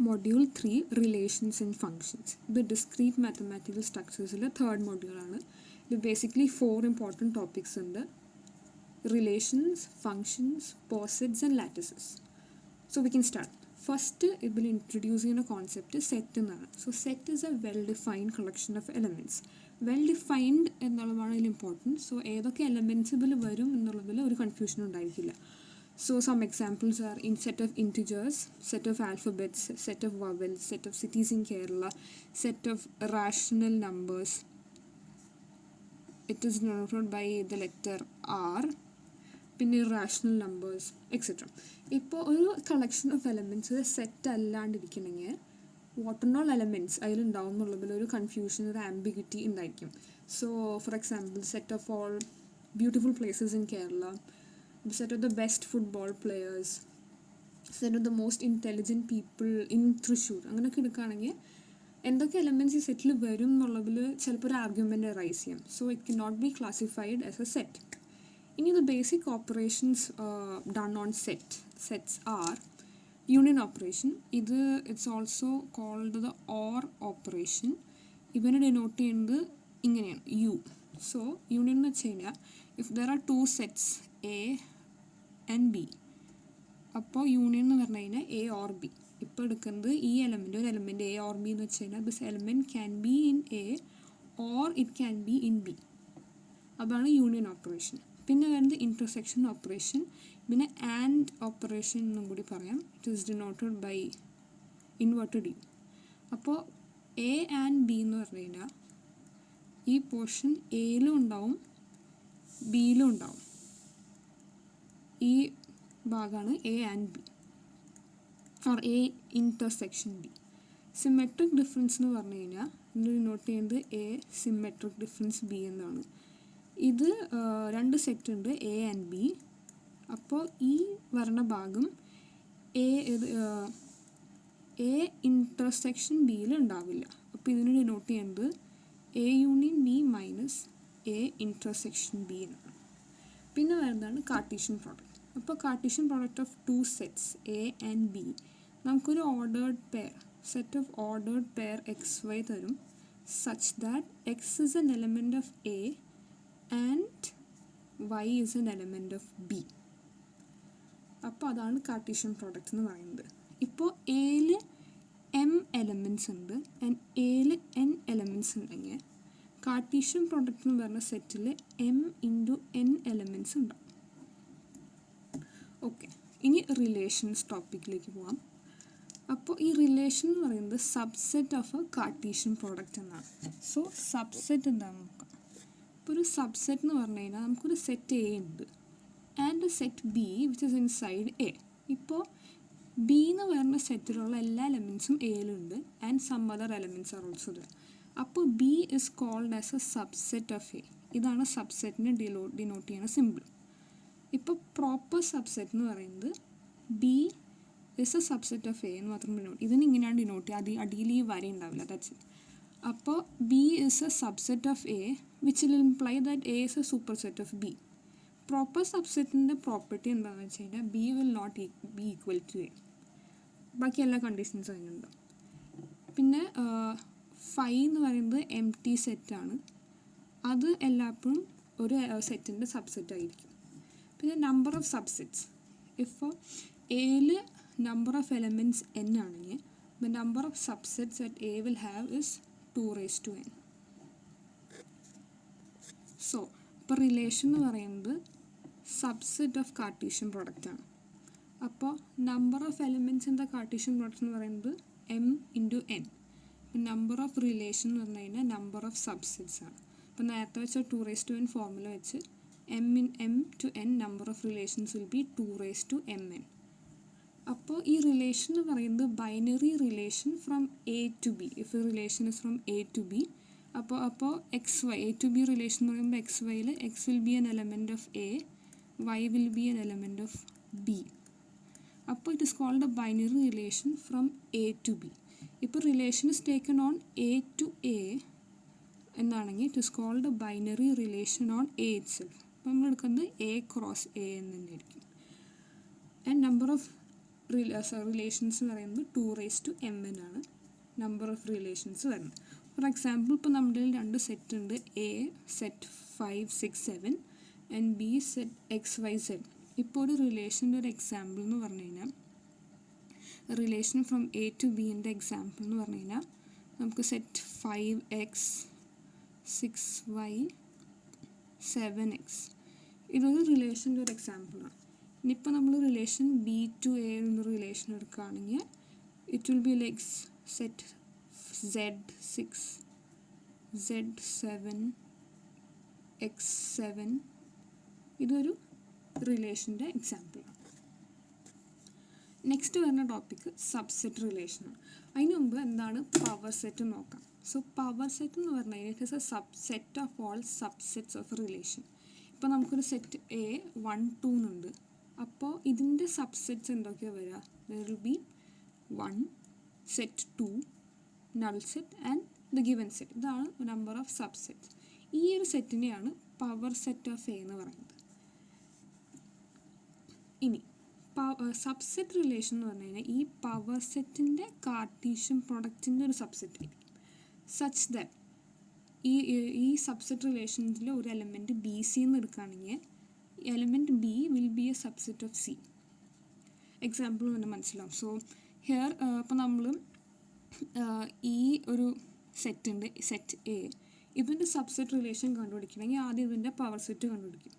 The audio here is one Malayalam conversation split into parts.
Module 3 Relations and Functions. The Discrete Mathematical Structures is the third module. There are basically 4 important topics under relations, functions, posets and lattices. So we can start. First, it will introduce a concept set. So set is a well-defined collection of elements. Well-defined is important. So ഏതൊക്കെ elements വരും എന്നുള്ളതിൽ ഒരു confusion ഉണ്ടായിരിക്കില്ല. So some examples are in set of integers, set of alphabets, set of vowels, set of cities in Kerala, set of rational numbers. It is denoted by the letter R, പിന്നെ irrational numbers, etc. ഇപ്പോൾ ഒരു collection of elements സെറ്റ് അല്ലാണ്ടിരിക്കണമെങ്കിൽ what and all elements അതിലുണ്ടാവും എന്നുള്ളതിൽ ഒരു കൺഫ്യൂഷൻ ഒരു ആംബിഗ്വിറ്റി ഉണ്ടായിരിക്കും. So for example set of all beautiful places in Kerala, set of the best football players, set of the most intelligent people in Thrissur. അങ്ങനെയൊക്കെ എടുക്കുകയാണെങ്കിൽ എന്തൊക്കെ എലമെൻറ്റ്സ് ഈ സെറ്റിൽ വരും എന്നുള്ളതിൽ ചിലപ്പോൾ ഒരു ആർഗ്യുമെൻ്റ് റൈസ് ചെയ്യാം. So it can not be classified as a set. ഇനി the basic operations done on sets are union operation. ഇത് it's also called the or operation. ഇവനെ ഡിനോട്ട് ചെയ്യുന്നത് ഇങ്ങനെയാണ് യു. സോ യൂണിയൻ എന്ന് വെച്ച് കഴിഞ്ഞാൽ if there are 2 sets A and B, അപ്പോൾ യൂണിയൻ എന്ന് പറഞ്ഞു കഴിഞ്ഞാൽ എ ഓർ ബി. ഇപ്പോൾ എടുക്കുന്നത് ഈ എലമെൻറ്റ്, ഒരു എലമെൻറ്റ് എ ഓർ ബി എന്ന് വെച്ച് കഴിഞ്ഞാൽ this element can be in A or it can be in B. അതാണ് യൂണിയൻ ഓപ്പറേഷൻ. പിന്നെ വരുന്നത് ഇൻ്റർസെക്ഷൻ ഓപ്പറേഷൻ, പിന്നെ ആൻഡ് ഓപ്പറേഷൻ എന്നും കൂടി പറയാം. It is denoted by inverted U. അപ്പോൾ എ ആൻഡ് ബി എന്ന് പറഞ്ഞു കഴിഞ്ഞാൽ ഈ പോർഷൻ എയിലും ഉണ്ടാവും ബിയിലും ഉണ്ടാവും. ഈ ഭാഗമാണ് A and B or A intersection B. Symmetric difference എന്ന് പറഞ്ഞു കഴിഞ്ഞാൽ ഇതിൽ നോട്ട് ചെയ്യുന്നത് എ സിമെട്രിക് ഡിഫറൻസ് ബി എന്നാണ്. ഇത് 2 സെറ്റ് ഉണ്ട് എ ആൻഡ് ബി. അപ്പോൾ ഈ വരണ ഭാഗം എ ഇൻ്റർസെക്ഷൻ ബിയിൽ ഉണ്ടാവില്ല. അപ്പോൾ ഇതിന് ഡിനോട്ട് ചെയ്യുന്നത് A union B minus A intersection B എന്നാണ്. പിന്നെ വരുന്നതാണ് കാർട്ടീഷ്യൻ പ്രോഡക്റ്റ്. അപ്പോൾ Cartesian product of 2 sets A and B നമുക്കൊരു ordered pair, set of ordered pair x y തരും such that x is an element of A and y is an element of B. അപ്പോൾ അതാണ് കാർട്ടീഷ്യൻ പ്രോഡക്റ്റ് എന്ന് പറയുന്നത്. ഇപ്പോൾ എയിൽ എം എലമെൻറ്റ്സ് ഉണ്ട് ആൻഡ് എയിൽ എൻ എലമെൻറ്റ്സ് ഉണ്ടെങ്കിൽ കാർട്ടീഷ്യൻ പ്രോഡക്റ്റ് എന്ന് പറഞ്ഞ സെറ്റിൽ എം ഇൻറ്റു എൻ എലമെൻറ്റ്സ് ഉണ്ടാവും. ഓക്കെ, ഇനി റിലേഷൻസ് ടോപ്പിക്കിലേക്ക് പോകാം. അപ്പോൾ ഈ റിലേഷൻ എന്ന് പറയുന്നത് subset of a Cartesian product എന്നാണ്. സോ സബ്സെറ്റ് എന്താണെന്ന് നോക്കാം. ഇപ്പോൾ ഒരു സബ്സെറ്റ് എന്ന് പറഞ്ഞു കഴിഞ്ഞാൽ നമുക്കൊരു സെറ്റ് എ ഉണ്ട് and set B which is inside A. ഇപ്പോൾ ബി എന്ന് പറയുന്ന സെറ്റിലുള്ള എല്ലാ എലമെൻറ്റ്സും എയിലുണ്ട് and some other elements are also there. അപ്പോൾ B is called as a subset of A. ഇതാണ് സബ്സെറ്റിനെ ഡിനോട്ട് ചെയ്യുന്ന സിമ്പിൾ. ഇപ്പോൾ പ്രോപ്പർ സബ്സെറ്റ് എന്ന് പറയുന്നത് B is a subset of A എന്ന് മാത്രം ഡിനോട്ട്. ഇതിന് ഇങ്ങനെയാണ് ഡിനോട്ട് ചെയ്യുക, അടിയിൽ ഈ വര ഉണ്ടാവില്ല, ദാറ്റ്സ് ഇറ്റ്. അപ്പോൾ B is a subset of A which will imply that A is a super set of B. Proper സബ്സെറ്റിൻ്റെ പ്രോപ്പർട്ടി എന്താണെന്ന് വെച്ച് കഴിഞ്ഞാൽ B will not be equal to A. ബാക്കി എല്ലാ കണ്ടീഷൻസും അതിനുണ്ട്. പിന്നെ ഫൈ എന്ന് പറയുന്നത് എം ടി സെറ്റാണ്. അത് എല്ലായ്പ്പോഴും ഒരു സെറ്റിൻ്റെ സബ്സെറ്റ് ആയിരിക്കും. പിന്നെ നമ്പർ ഓഫ് സബ്സെറ്റ്സ്, ഇപ്പോൾ എയിൽ നമ്പർ ഓഫ് എലമെൻറ്റ്സ് എൻ ആണെങ്കിൽ the number of subsets at A will have is 2n. So ഇപ്പോൾ റിലേഷൻ എന്ന് പറയുന്നത് സബ്സെറ്റ് ഓഫ് കാർട്ടീഷ്യൻ പ്രോഡക്റ്റാണ്. അപ്പോൾ number of elements in the Cartesian product എന്ന് പറയുന്നത് M into N. Number of relation എന്ന് പറഞ്ഞു കഴിഞ്ഞാൽ നമ്പർ ഓഫ് സബ്സെറ്റ്സ് ആണ്. അപ്പോൾ നേരത്തെ വെച്ച 2n ഫോർമുല വെച്ച് m to n number of relations will be 2mn. അപ്പോൾ ഈ റിലേഷൻ എന്ന് പറയുന്നത് binary relation from A to B. If a relation is from A to B, അപ്പോൾ X y A to B relation എന്ന് പറയുമ്പോൾ എക്സ് വൈയിൽ x will be an element of A, y will be an element of B. അപ്പോൾ it is called a binary relation from A to B. ഇപ്പോൾ relation is taken on A to A എന്നാണെങ്കിൽ it is called a binary relation on A itself. അപ്പോൾ നമ്മൾ എടുക്കുന്നത് എ ക്രോസ് എ എന്ന് തന്നെയായിരിക്കും. ആൻഡ് നമ്പർ ഓഫ് റിലേഷൻസ് എന്ന് പറയുന്നത് 2m ആണ് നമ്പർ ഓഫ് റിലേഷൻസ് വരുന്നത്. ഫോർ എക്സാമ്പിൾ ഇപ്പോൾ നമ്മുടെ രണ്ട് സെറ്റ് ഉണ്ട്, A set 5 6 7 and B set XYZ. ഇപ്പോൾ ഒരു റിലേഷൻ്റെ ഒരു എക്സാമ്പിൾ എന്ന് പറഞ്ഞു കഴിഞ്ഞാൽ റിലേഷൻ ഫ്രം എ ടു ബിൻ്റെ എക്സാമ്പിൾ എന്ന് പറഞ്ഞു കഴിഞ്ഞാൽ നമുക്ക് സെറ്റ് 5x 6y 7x ഇതൊരു റിലേഷൻ്റെ ഒരു എക്സാമ്പിളാണ്. ഇനിയിപ്പോൾ നമ്മൾ റിലേഷൻ ബി ടു എ എന്നൊരു റിലേഷൻ എടുക്കുകയാണെങ്കിൽ it will be like set Z6 Z7 X7 ഇതൊരു റിലേഷൻ്റെ എക്സാമ്പിളാണ്. നെക്സ്റ്റ് വരുന്ന ടോപ്പിക്ക് സബ്സെറ്റ് റിലേഷനാണ്. അതിന് മുമ്പ് എന്താണ് പവർ സെറ്റ് നോക്കാം. സോ പവർ സെറ്റ് എന്ന് പറഞ്ഞു കഴിഞ്ഞാൽ it is A subset of all subsets of A relation. ഇപ്പോൾ നമുക്കൊരു സെറ്റ് എ 1 2 എന്നുണ്ട്. അപ്പോൾ ഇതിൻ്റെ സബ്സെറ്റ്സ് എന്തൊക്കെയാണ് വരിക? There will be 1 set 2 null set and the given set. ഇതാണ് നമ്പർ ഓഫ് സബ്സെറ്റ്സ്. ഈ ഒരു സെറ്റിനെയാണ് പവർ സെറ്റ് ഓഫ് എ എന്ന് പറയുന്നത്. ഇനി സബ്സെറ്റ് റിലേഷൻ എന്ന് പറഞ്ഞു കഴിഞ്ഞാൽ ഈ പവർ സെറ്റിൻ്റെ കാർട്ടീഷ്യൻ പ്രൊഡക്റ്റിൻ്റെ ഒരു സബ്സെറ്റ് ആയിരിക്കും. സച്ച് ദാറ്റ് ഈ സബ്സെറ്റ് റിലേഷൻസിൽ ഒരു എലമെൻറ്റ് ബി സി എന്ന് എടുക്കുകയാണെങ്കിൽ element B will be A subset of C. Example തന്നെ മനസ്സിലാവും. സോ ഹിയർ ഇപ്പോൾ നമ്മൾ ഈ ഒരു സെറ്റ് ഉണ്ട്, സെറ്റ് എ. ഇതിൻ്റെ സബ്സെറ്റ് റിലേഷൻ കണ്ടുപിടിക്കണമെങ്കിൽ ആദ്യം ഇതിൻ്റെ പവർ സെറ്റ് കണ്ടുപിടിക്കും,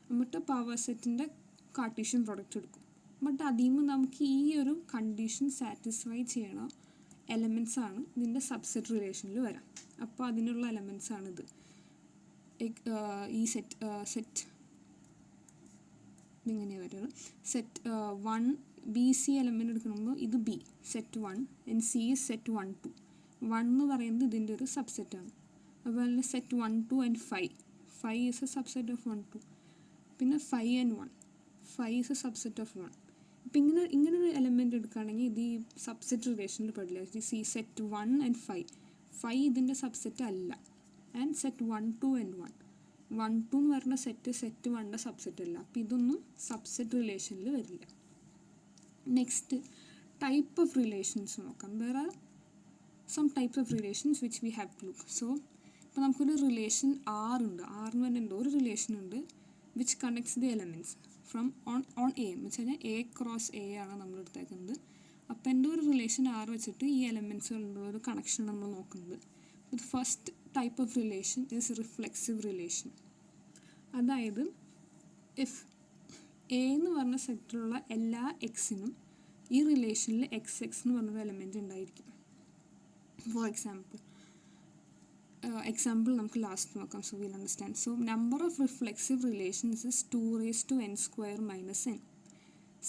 എന്നിട്ട് പവർ സെറ്റിൻ്റെ കാർട്ടീഷ്യൻ പ്രോഡക്റ്റ് എടുക്കും. ബട്ട് അതിൽ നിന്ന് നമുക്ക് ഈ ഒരു കണ്ടീഷൻ സാറ്റിസ്ഫൈ ചെയ്യണ എലമെൻറ്റ്സ് ആണ് ഇതിൻ്റെ സബ്സെറ്റ് റിലേഷനിൽ വരാം. അപ്പോൾ അതിനുള്ള എലമെൻറ്റ്സ് ആണിത്. ഈ സെറ്റ് ഇങ്ങനെയാണ് വരുന്നത്. സെറ്റ് 1 ബി സി എലമെൻറ്റ് എടുക്കുമ്പോൾ ഇത് B set 1 and C set 1 2. 1 എന്ന് പറയുന്നത് ഇതിൻ്റെ ഒരു സബ്സെറ്റാണ്. അതുപോലെ തന്നെ set 1 2 and 5 is A subset of 1 2. പിന്നെ 5 and 1 is A subset of 1. ഇപ്പം ഇങ്ങനെ ഒരു എലമെൻറ്റ് എടുക്കുകയാണെങ്കിൽ ഇത് ഈ സബ്സെറ്റ് റിലേഷനിൽ പെടില്ല. സി സെറ്റ് 1 ആൻഡ് 5 ഇതിൻ്റെ സബ്സെറ്റ് അല്ല. ആൻഡ് സെറ്റ് 1 2 ആൻഡ് 1 2 എന്ന് പറയുന്ന സെറ്റ് 1ൻ്റെ സബ്സെറ്റ് അല്ല. അപ്പോൾ ഇതൊന്നും സബ്സെറ്റ് റിലേഷനിൽ വരില്ല. നെക്സ്റ്റ് ടൈപ്പ് ഓഫ് റിലേഷൻസ് നോക്കാം. There are some types of relations which we have to look. So ഇപ്പോൾ നമുക്കൊരു റിലേഷൻ ആർ ഉണ്ട്. ആർ എന്ന് പറഞ്ഞാൽ എന്തോ ഒരു റിലേഷൻ ഉണ്ട് which connects the elements from on A എന്ന് വെച്ച് കഴിഞ്ഞാൽ എ ക്രോസ് എ ആണ് നമ്മൾ എടുത്തേക്കുന്നത്. അപ്പോൾ എൻ്റെ ഒരു റിലേഷൻ ആർ വെച്ചിട്ട് ഈ എലമെൻറ്റ്സുകളുള്ള ഒരു കണക്ഷൻ നമ്മൾ നോക്കുന്നത്. The first type of relation is reflexive relation. അതായത് ഇഫ് എ എന്ന് പറഞ്ഞ സെറ്റിലുള്ള എല്ലാ എക്സിനും ഈ റിലേഷനിൽ എക്സ് എന്ന് പറഞ്ഞൊരു എലമെൻറ്റ് ഉണ്ടായിരിക്കും. ഫോർ എക്സാമ്പിൾ നമുക്ക് ലാസ്റ്റ് നോക്കാം. So will understand. So number of reflexive relations is 2n²-n.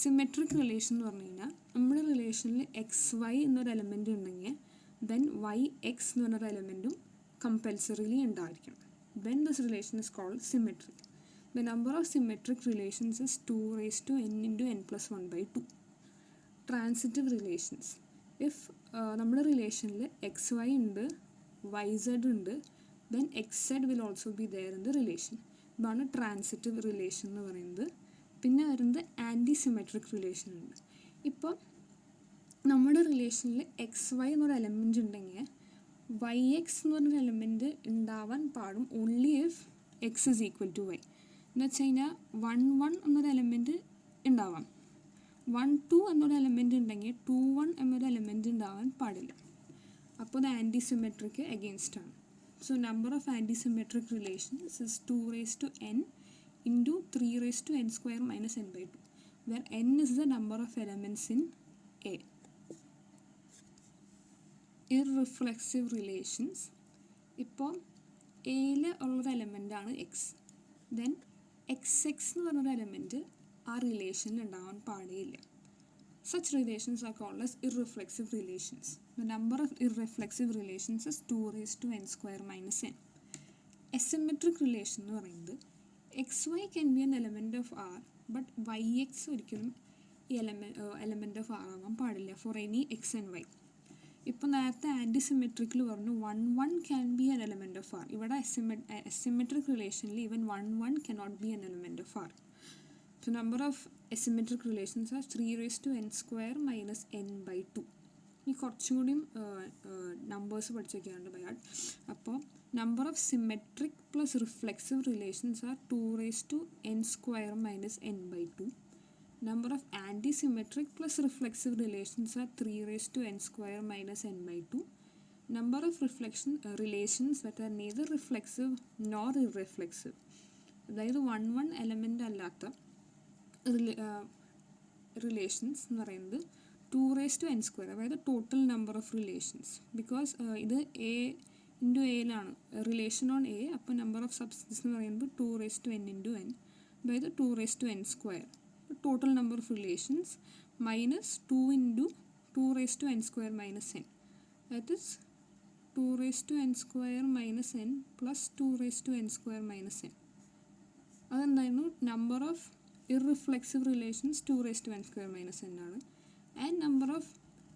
Symmetric relation എന്ന് പറഞ്ഞു കഴിഞ്ഞാൽ നമ്മുടെ റിലേഷനിൽ XY എന്നൊരു എലമെൻറ്റ് ഉണ്ടെങ്കിൽ ദെൻ YX എന്ന് പറഞ്ഞൊരു എലമെൻറ്റും കമ്പൽസറിലി ഉണ്ടായിരിക്കണം. Then this relation is called symmetric. The number of symmetric relations is 2n×n+1/2. Transitive relations. If നമ്മുടെ റിലേഷനിൽ XY ഉണ്ട്, YZ ഉണ്ട്, then XZ will also be there in the relation. ഇതാണ് ട്രാൻസിറ്റീവ് റിലേഷൻ എന്ന് പറയുന്നത്. പിന്നെ വരുന്നത് ആൻറ്റി സിമെട്രിക് റിലേഷൻ ഉണ്ട്. ഇപ്പോൾ നമ്മുടെ റിലേഷനിൽ XY എന്നൊരു എലമെൻറ്റ് ഉണ്ടെങ്കിൽ YX എന്ന് പറഞ്ഞൊരു എലമെൻറ്റ് ഉണ്ടാവാൻ പാടും only if X is equal to Y. എന്ന് വെച്ച് കഴിഞ്ഞാൽ 1 1 എന്നൊരു എലമെൻറ്റ് ഉണ്ടാവാം. 1 2 എന്നൊരു എലമെൻറ്റ് ഉണ്ടെങ്കിൽ 2 1 എന്നൊരു എലമെൻറ്റ് ഉണ്ടാവാൻ പാടില്ല. അപ്പോൾ അത് ആൻറ്റി സിമെട്രിക്ക് എഗെയിൻസ്റ്റ് ആണ്. So number of anti symmetric relations is 2n into 3n²-n/2, where n is the number of elements in A. Irreflexive relations. ഇപ്പോൾ എയിൽ ഉള്ളൊരു എലമെൻ്റാണ് എക്സ്. ദെൻ XX എന്ന് പറഞ്ഞൊരു എലമെൻറ്റ് ആ റിലേഷനിൽ ഉണ്ടാവാൻ പാടില്ല. Such relations are called as irreflexive relations. The number of irreflexive relations is 2n²-n. Asymmetric relation എന്ന് പറയുന്നത് XY can be an element of R, but YX ഒരിക്കലും ഈ element of R ആവാൻ പാടില്ല for any X and Y. ഇപ്പോൾ നേരത്തെ ആൻറ്റി സിമെട്രിക്കിൽ പറഞ്ഞു 1 1 can be an element of R. ഇവിടെ അസിമെട്രിക് റിലേഷനിൽ even 1 1 cannot be an element of R. So number of asymmetric relations are 3 raised to n square minus n by 2. ഈ കുറച്ചും കൂടിയും നമ്പേഴ്സ് പഠിച്ചൊക്കെയാണ് ബൈ ഹാർട്ട്. അപ്പോൾ number of symmetric plus reflexive relations R 2 raised to n square minus n by 2. Number of anti-symmetric plus reflexive relations are 3 raised to n square minus n by 2. Number of relations that are neither reflexive nor irreflexive. അതായത് 1 എലമെൻ്റ് അല്ലാത്ത റിലേഷൻസ് എന്ന് പറയുന്നത് 2 raised to n square, അതായത് total number of relations. Because ഇത് എ ഇൻറ്റു എയിലാണ് റിലേഷൻ ഓൺ എ. അപ്പോൾ നമ്പർ ഓഫ് സബ്സ്റ്റൻസ് എന്ന് പറയുമ്പോൾ 2 raised to n into n, അതായത് 2 raised to n square. Total number of relations minus 2 into 2 raised to n square minus n. That is 2 raised to n square minus n plus 2 raised to n square minus n. അതെന്തായിരുന്നു? Number of irreflexive relations 2 raised to n square minus n ആണ്. ആൻഡ് നമ്പർ ഓഫ്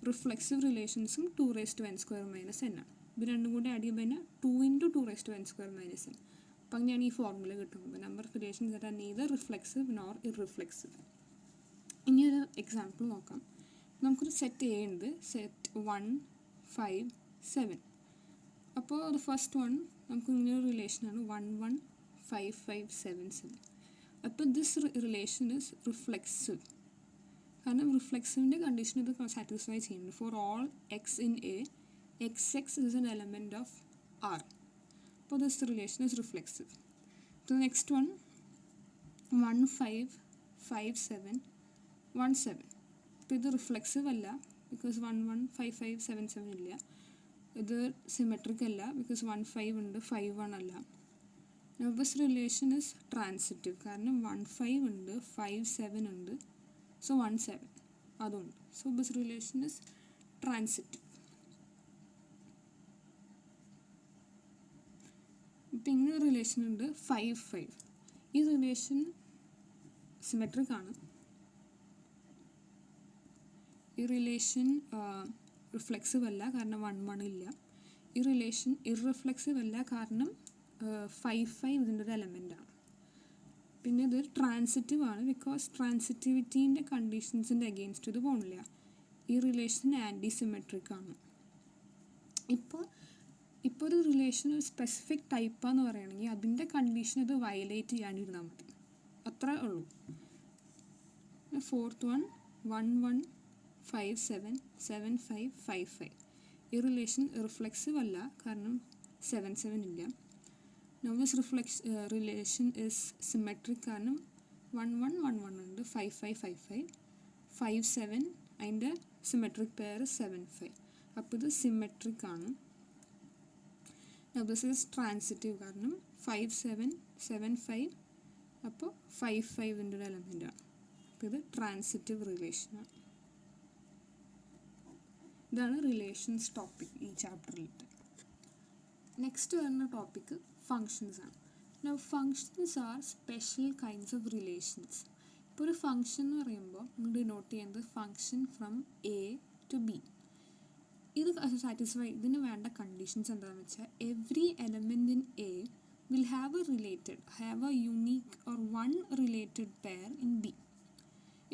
റിഫ്ലെക്സീവ് റിലേഷൻസും 2 raised to n square minus n ആണ്. ഇത് രണ്ടും കൂടി ആഡ് ചെയ്യുമ്പോൾ തന്നെ 2 into 2 raised to n square minus n. അപ്പം അങ്ങനെയാണ് ഈ ഫോർമുല കിട്ടുന്നത്. Number of relations that are neither reflexive nor irreflexive. ഇനിയൊരു എക്സാമ്പിൾ നോക്കാം. നമുക്കൊരു സെറ്റ് എ ഉണ്ട്, സെറ്റ് 1 5 7. അപ്പോൾ അത് ഫസ്റ്റ് വൺ നമുക്ക് ഇങ്ങനൊരു റിലേഷനാണ് 1 1 5 5 7 7. അപ്പോൾ ദിസ് റിലേഷൻ ഇസ് റിഫ്ലെക്സീവ്. കാരണം റിഫ്ലെക്സീവിൻ്റെ കണ്ടീഷൻ ഇത് സാറ്റിസ്ഫൈ ചെയ്യുന്നുണ്ട്. For all x in A x x is an element of R. അപ്പോൾ this relation is reflexive. The next one 1 5 5 7 1 7. അപ്പോൾ ഇത് റിഫ്ലെക്സീവ് അല്ല, ബിക്കോസ് 1 1 5 5 7 7 ഇല്ല. ഇത് സിമെട്രിക് അല്ല, ബിക്കോസ് 1 5 ഉണ്ട്, 5 1 അല്ല. ദിസ് റിലേഷൻ ഇസ് ട്രാൻസിറ്റീവ്, കാരണം 1 5 ഉണ്ട്, 5 7 ഉണ്ട്, സോ 1 7 അതുണ്ട്. So this relation is transitive. ഇപ്പം ഇങ്ങനെ റിലേഷൻ ഉണ്ട് 5 5. ഈ റിലേഷൻ സിമെട്രിക് ആണ്. ഈ റിലേഷൻ റിഫ്ലെക്സീവ് അല്ല, കാരണം 1 1 ഇല്ല. ഈ റിലേഷൻ ഇർറിഫ്ലെക്സീവ് അല്ല, കാരണം 5 5 ഇതിൻ്റെ ഒരു എലമെൻ്റാണ്. പിന്നെ ഇത് ട്രാൻസിറ്റീവ് ആണ്, ബിക്കോസ് ട്രാൻസിറ്റിവിറ്റീൻ്റെ കണ്ടീഷൻസിൻ്റെ അഗെയിൻസ്റ്റ് ഇത് പോണില്ല. ഈ റിലേഷൻ ആൻറ്റി സിമെട്രിക് ആണ്. ഇപ്പോൾ ഒരു റിലേഷൻ ഒരു സ്പെസിഫിക് ടൈപ്പാന്ന് പറയുകയാണെങ്കിൽ അതിൻ്റെ കണ്ടീഷൻ ഇത് വയലേറ്റ് ചെയ്യാണ്ടിരുന്നാൽ മതി, അത്രേ ഉള്ളൂ. Fourth one 1 1 5 7 7 5 5 5. ഈ റിലേഷൻ റിഫ്ലെക്സീവ് അല്ല, കാരണം 7 7 ഇല്ല. Now this relation is symmetric, കാരണം 1 1 1 1 ഉണ്ട്, 5 5 5 5 5 7 അതിൻ്റെ സിമെട്രിക് പെയർ 7 5. അപ്പോൾ ഇത് സിമെട്രിക് ആണ്. Now this is transitive, കാരണം 5 7 7 5 അപ്പോൾ 5 5 ഇതിൻ്റെ ഒരു എലമെൻ്റാണ്. അപ്പോൾ ഇത് ട്രാൻസിറ്റീവ് റിലേഷനാണ്. ഇതാണ് റിലേഷൻസ് ടോപ്പിക് ഈ ചാപ്റ്ററിലിട്ട്. നെക്സ്റ്റ് വരുന്ന ടോപ്പിക്ക് ഫങ്ഷൻസ് ആണ്. Now functions are special kinds of relations. ഇപ്പോൾ ഒരു ഫങ്ഷൻ എന്ന് പറയുമ്പോൾ നമ്മൾ ഡിനോട്ട് ചെയ്യുന്നത് function from A to B. ഇത് സാറ്റിസ്ഫൈ ഇതിന് വേണ്ട കണ്ടീഷൻസ് എന്താണെന്ന് വെച്ചാൽ every element in A will have a unique or one related pair in B.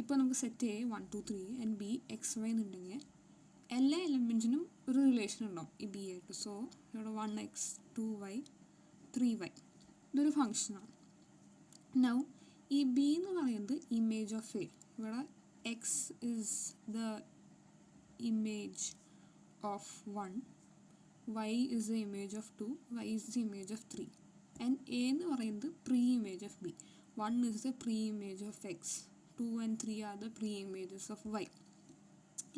ഇപ്പോൾ നമുക്ക് set A 1 2 3 and B X Y എന്നുണ്ടെങ്കിൽ എല്ലാ എലമെൻറ്റിനും ഒരു റിലേഷൻ ഉണ്ടാവും ഈ ബി ആയിട്ട്. സോ ഇവിടെ 1x 2y 3y ഇതൊരു ഫങ്ഷനാണ്. നൗ ഈ ബി എന്ന് പറയുന്നത് ഇമേജ് ഓഫ് എ. ഇവിടെ X is the image of 1, y is the image of 2, y is the image of 3, and a എന്ന് പറയുന്നത് pre image of B. 1 is the pre image of x, 2 and 3 are the pre images of y.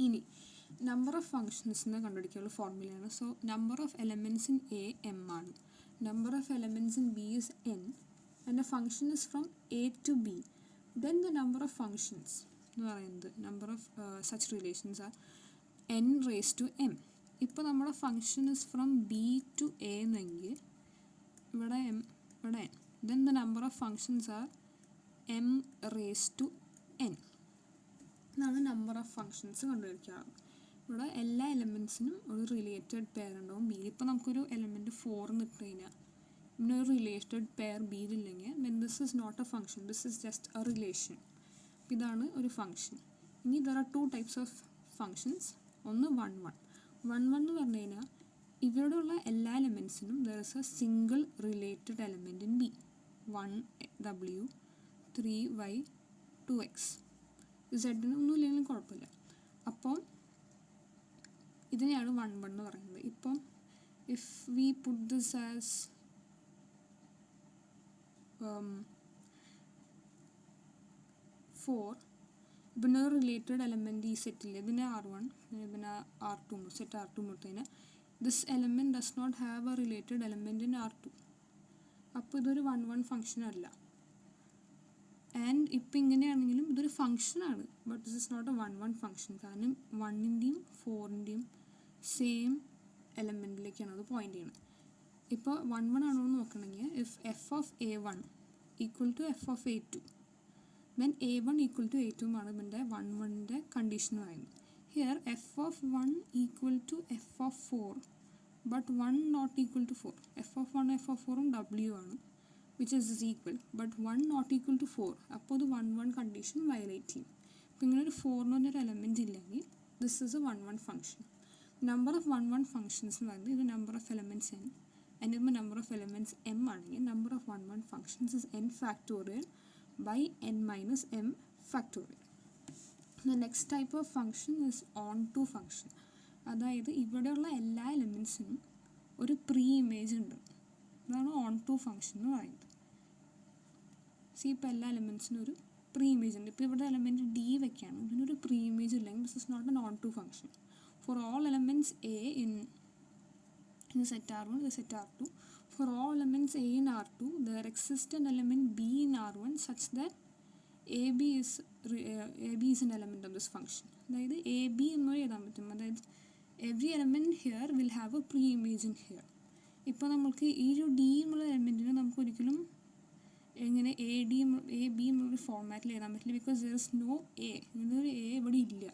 ഇനി നമ്പർ ഓഫ് ഫങ്ഷൻസിനെ കണ്ടുപിടിക്കാനുള്ള ഫോർമുലയാണ്. സോ number of elements in A m ആണ്, number of elements in B is n, and the function is from a to b. Then the number of functions എന്ന് പറയുന്നത് number of such relations are n raised to m. ഇപ്പോൾ നമ്മുടെ function is from B to A എന്നെങ്കിൽ ഇവിടെ m ഇവിടെ n. Then the number of functions are m raised to n. ഇതാണ് നമ്പർ ഓഫ് ഫങ്ഷൻസ് കണ്ടുപിടിക്കാറ്. ഇവിടെ എല്ലാ എലമെൻറ്റ്സിനും ഒരു റിലേറ്റഡ് പെയർ ഉണ്ടാവും ബി. ഇപ്പോൾ നമുക്കൊരു എലമെൻറ്റ് 4 ഇട്ട് കഴിഞ്ഞാൽ പിന്നെ ഒരു റിലേറ്റഡ് പെയർ ബിയിലില്ലെങ്കിൽ then this is not a function, this is just a relation. ഇതാണ് ഒരു ഫംഗ്ഷൻ. ഇനി there are two types of functions. ഒന്ന് 1 1 എന്ന് പറഞ്ഞു കഴിഞ്ഞാൽ ഇവിടെയുള്ള എല്ലാ എലമെൻസിനും there is a single related element in B. 1w 3y 2x z-നൊന്നും ഇല്ലെങ്കിലും കുഴപ്പമില്ല. അപ്പോൾ ഇതിനെയാണ് 1 1 എന്ന് പറയുന്നത്. ഇപ്പം if we put this as 4, പിന്നെ ഒരു റിലേറ്റഡ് എലമെൻറ്റ് ഈ സെറ്റിൽ ഇതിനെ R1 പിന്നെ R2 സെറ്റ് R2 മുട്ടതിന് this element does not have a related element in R2. അപ്പോൾ ഇതൊരു 1 1 ഫംഗ്ഷൻ അല്ല. ആൻഡ് ഇപ്പം ഇങ്ങനെയാണെങ്കിലും ഇതൊരു ഫംഗ്ഷനാണ്, but this is not a 1 1 function. കാരണം 1-ൻ്റെയും 4-ൻ്റെയും സെയിം എലമെൻറ്റിലേക്കാണ് അത് പോയിൻ്റ് ചെയ്യുന്നത്. ഇപ്പോൾ 1 1 ആണോ എന്ന് നോക്കണമെങ്കിൽ if f of A1 equal to f of A2 then A1 equal to A2 ആണ് ഇതിൻ്റെ 1 1-ൻ്റെ കണ്ടീഷൻ പറയുന്നത്. Here f of 1 equal to f of 4 but 1 not equal to 4. F of 1 f of 4ഉം W ആണ് which is equal, but 1 not equal to 4. അപ്പോൾ ഇത് 1 1 കണ്ടീഷൻ വയലേറ്റ് ചെയ്യും. അപ്പോൾ ഇങ്ങനെ ഒരു 4 എന്ന് പറഞ്ഞൊരു എലമെൻറ്റ് ഇല്ലെങ്കിൽ this is A 1 1 function. Number of 1 1 functions എന്ന് പറയുന്നത് ഇത് number of elements n, and ഇപ്പോൾ നമ്പർ ഓഫ് എലമെൻറ്റ്സ് m ആണെങ്കിൽ number of 1 1 functions is n factorial by n minus m factorial. The next type of function is onto function. അതായത് ഇവിടെയുള്ള എല്ലാ എലമെൻറ്റ്സിനും ഒരു പ്രീ ഇമേജ് ഉണ്ട്. അതാണ് onto function എന്ന് പറയുന്നത്. ഇപ്പോൾ എല്ലാ എലമെൻറ്റ്സിനും ഒരു പ്രീ ഇമേജ് ഉണ്ട്. ഇപ്പോൾ ഇവിടെ എലമെൻറ്റ് ഡി വെക്കുകയാണ്, ഇതിനൊരു പ്രീ ഇമേജ് ഇല്ലെങ്കിൽ this is not an onto function. For all elements A in the set R1, the set R2, for all elements A in R2, there exists an element B in R1 such that AB is an element of this function. അതായത് AB എന്ന് എഴുതാൻ പറ്റും. അതായത് every element here will have a pre-image in here. ഇപ്പോൾ നമുക്ക് ഈ ഒരു ഡി എന്നുള്ള എലമെൻറ്റിന് നമുക്ക് ഒരിക്കലും എങ്ങനെ എ ബി എന്നുള്ളൊരു ഫോർമാറ്റിൽ എഴുതാൻ പറ്റില്ല. Because there is no A, ഇങ്ങനൊരു എ ഇവിടെ ഇല്ല,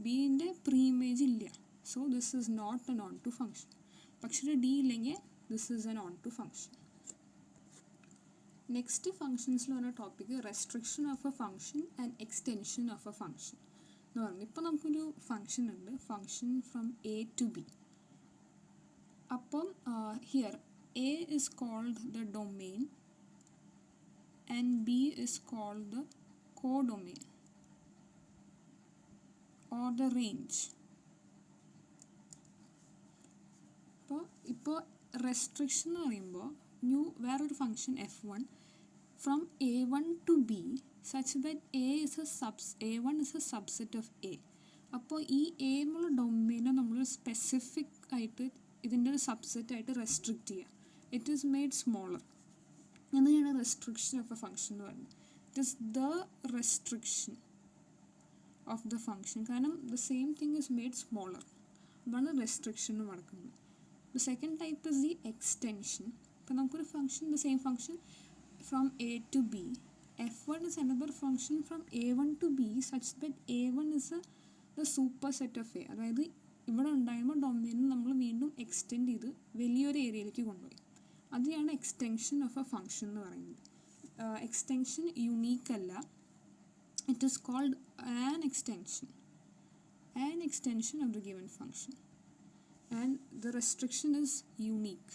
ബീൻ്റെ പ്രീ ഇമേജ് ഇല്ല. So this is not an onto function. പക്ഷേ ഒരു ഡി ഇല്ലെങ്കിൽ this is an onto function. Next ഫംഗ്ഷൻസിൽ പറഞ്ഞ topic restriction of a function and extension of a function എന്ന് പറഞ്ഞു. ഇപ്പോൾ നമുക്കൊരു ഫംഗ്ഷൻ ഉണ്ട്, function from A to B. അപ്പം here A is called the domain and B is called the codomain or the range. ഇപ്പോൾ റെസ്ട്രിക്ഷൻ എന്ന് പറയുമ്പോൾ വേറൊരു function F1 from A1 to B such that A1 is a subset of A. അപ്പോൾ ഈ A എന്നുള്ള ഡൊമെയിനെ നമ്മൾ സ്പെസിഫിക് ആയിട്ട് ഇതിൻ്റെ ഒരു സബ്സെറ്റ് ആയിട്ട് റെസ്ട്രിക്റ്റ് ചെയ്യുക. It is made smaller. എന്താണ് റെസ്ട്രിക്ഷൻ ഓഫ് എ ഫംഗ്ഷൻ എന്ന് പറയുന്നത്? It is the restriction of the function. കാരണം the same thing is made smaller. അതാണ് റെസ്ട്രിക്ഷൻ എന്ന് നടക്കുന്നത്. The second type is the extension. ഇപ്പോൾ നമുക്കൊരു function, the same function from A to B, F1 is another function from A1 to B such that A1 is the superset of A. അതായത് ഇവിടെ ഉണ്ടായിരുന്ന ഡൊമെയിനും നമ്മൾ വീണ്ടും എക്സ്റ്റെൻഡ് ചെയ്ത് വലിയൊരു ഏരിയയിലേക്ക് കൊണ്ടുപോയി. അതിനെയാണ് എക്സ്റ്റെൻഷൻ ഓഫ് എ ഫംഗ്ഷൻ എന്ന് പറയുന്നത്. എക്സ്റ്റെൻഷൻ യുണീക്ക് അല്ല, it is called an extension of the given function and the restriction is unique.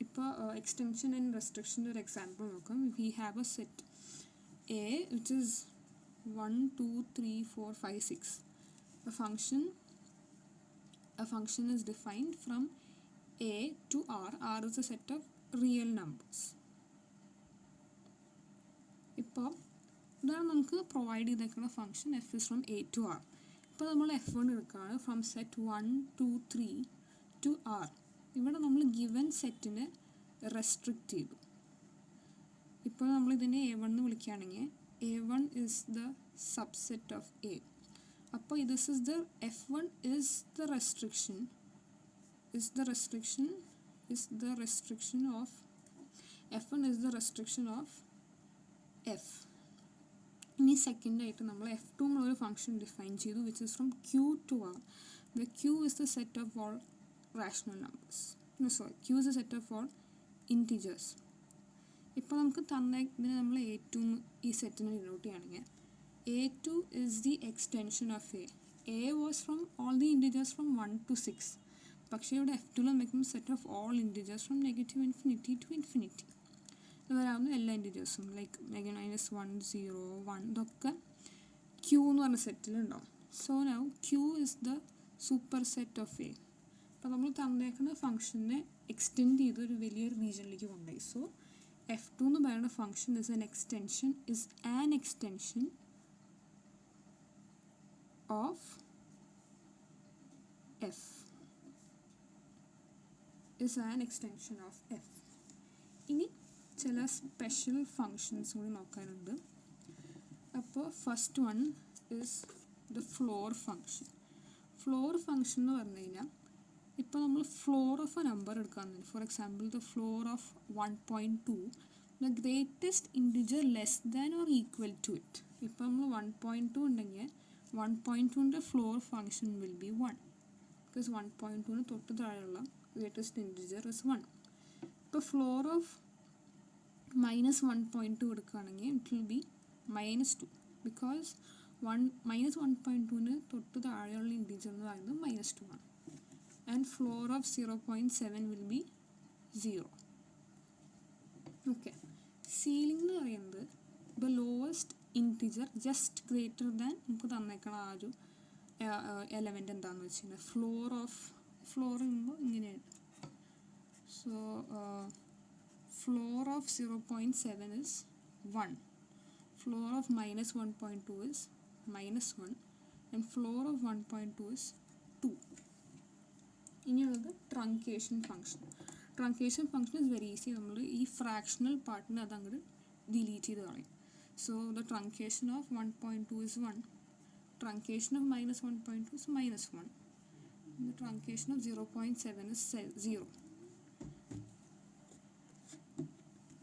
ഇപ്പോൾ എക്സ്റ്റെൻഷൻ ആൻഡ് റെസ്ട്രിക്ഷൻ്റെ ഒരു എക്സാമ്പിൾ നോക്കാം. We have a set A which is 1 2 3 4 5 6. A function is defined from A to R. R is a set of real numbers. ഇപ്പോൾ ഇതാണ് നമുക്ക് പ്രൊവൈഡ് ചെയ്തേക്കുന്ന function F is from A to R. ഇപ്പോൾ നമ്മൾ F1 എടുക്കുകയാണ് ഫ്രം സെറ്റ് 1 2 3 ടു ആർ. ഇവിടെ നമ്മൾ ഗിവൻ സെറ്റിനെ റെസ്ട്രിക്റ്റ് ചെയ്തു. ഇപ്പോൾ നമ്മളിതിനെ A1 എന്ന് വിളിക്കുകയാണെങ്കിൽ A1 is the subset of A. അപ്പോൾ this is the F1 is the restriction of F1 is the restriction of F. ഇനി സെക്കൻഡായിട്ട് നമ്മൾ F2 എന്നുള്ളൊരു ഫംഗ്ഷൻ ഡിഫൈൻ ചെയ്തു which is from Q to R. The Q is the set of all rational numbers. Q is the set of all integers. ഇപ്പോൾ നമുക്ക് ഇതിനെ നമ്മൾ A2 ഈ സെറ്റിനെ ഡിനോട്ട് ചെയ്യുകയാണെങ്കിൽ A2 is the extension of A. A was from all the integers from 1 to 6. പക്ഷേ ഇവിടെ F2 വയ്ക്കുമ്പോൾ set of all integers from -∞ to infinity. ഇത് വരാവുന്ന എല്ലാ ഇൻറ്റിജേഴ്സും ലൈക്ക് -1 0 1 ഇതൊക്കെ Q എന്ന് പറഞ്ഞ സെറ്റിലുണ്ടാവും. So now Q is the super set of A. അപ്പോൾ നമ്മൾ തന്നേക്കുന്ന ഫംഗ്ഷനെ എക്സ്റ്റെൻഡ് ചെയ്ത് ഒരു വലിയൊരു റീജിയനിലേക്ക് കൊണ്ടുപോയി. സോ F2 എന്ന് പറയുന്ന function is an extension of F. Is an extension of F. ഇനി ചില സ്പെഷ്യൽ ഫങ്ഷൻസ് കൂടി നോക്കാനുണ്ട്. അപ്പോൾ first one is the floor function. Floor function എന്ന് പറഞ്ഞു കഴിഞ്ഞാൽ ഇപ്പോൾ നമ്മൾ ഫ്ലോർ ഓഫ് എ നമ്പർ എടുക്കുകയാണെന്നുണ്ട്. For example the floor of 1.2 the greatest integer less than or equal to it. ഇപ്പോൾ നമ്മൾ 1.2 ഉണ്ടെങ്കിൽ 1.2ൻ്റെ floor function will be 1 because 1.2ന് തൊട്ട് താഴെയുള്ള ഗ്രേറ്റസ്റ്റ് ഇൻറ്റിജർ ഇസ് 1. ഇപ്പോൾ ഫ്ലോർ ഓഫ് -1.2 എടുക്കുകയാണെങ്കിൽ ഇറ്റ് വിൽ ബി -2 ബിക്കോസ് -1.2ന് തൊട്ട് താഴെയുള്ള ഇൻറ്റിജർ എന്ന് പറയുന്നത് -2 ആണ്. And floor of 0.7 will be 0. Okay, ceiling എന്ന് പറയുന്നത് the lowest integer just greater than നമുക്ക് തന്നേക്കണം ആ ഒരു എലമെൻ്റ് എന്താണെന്ന് വെച്ച് കഴിഞ്ഞാൽ ഫ്ലോർ ചെയ്യുമ്പോൾ ഇങ്ങനെയാണ്. So floor of 0.7 is 1, floor of -1.2 is -1 and floor of 1.2 is 2. ഇനിയുള്ളത് truncation function. Truncation function is very easy. നമ്മൾ ഈ ഫ്രാക്ഷണൽ പാർട്ടിനെ അതങ്ങോട്ട് ഡിലീറ്റ് ചെയ്ത് കളയും. So the truncation of 1.2 is 1, truncation of -1.2 is -1, and the truncation of 0.7 is 0.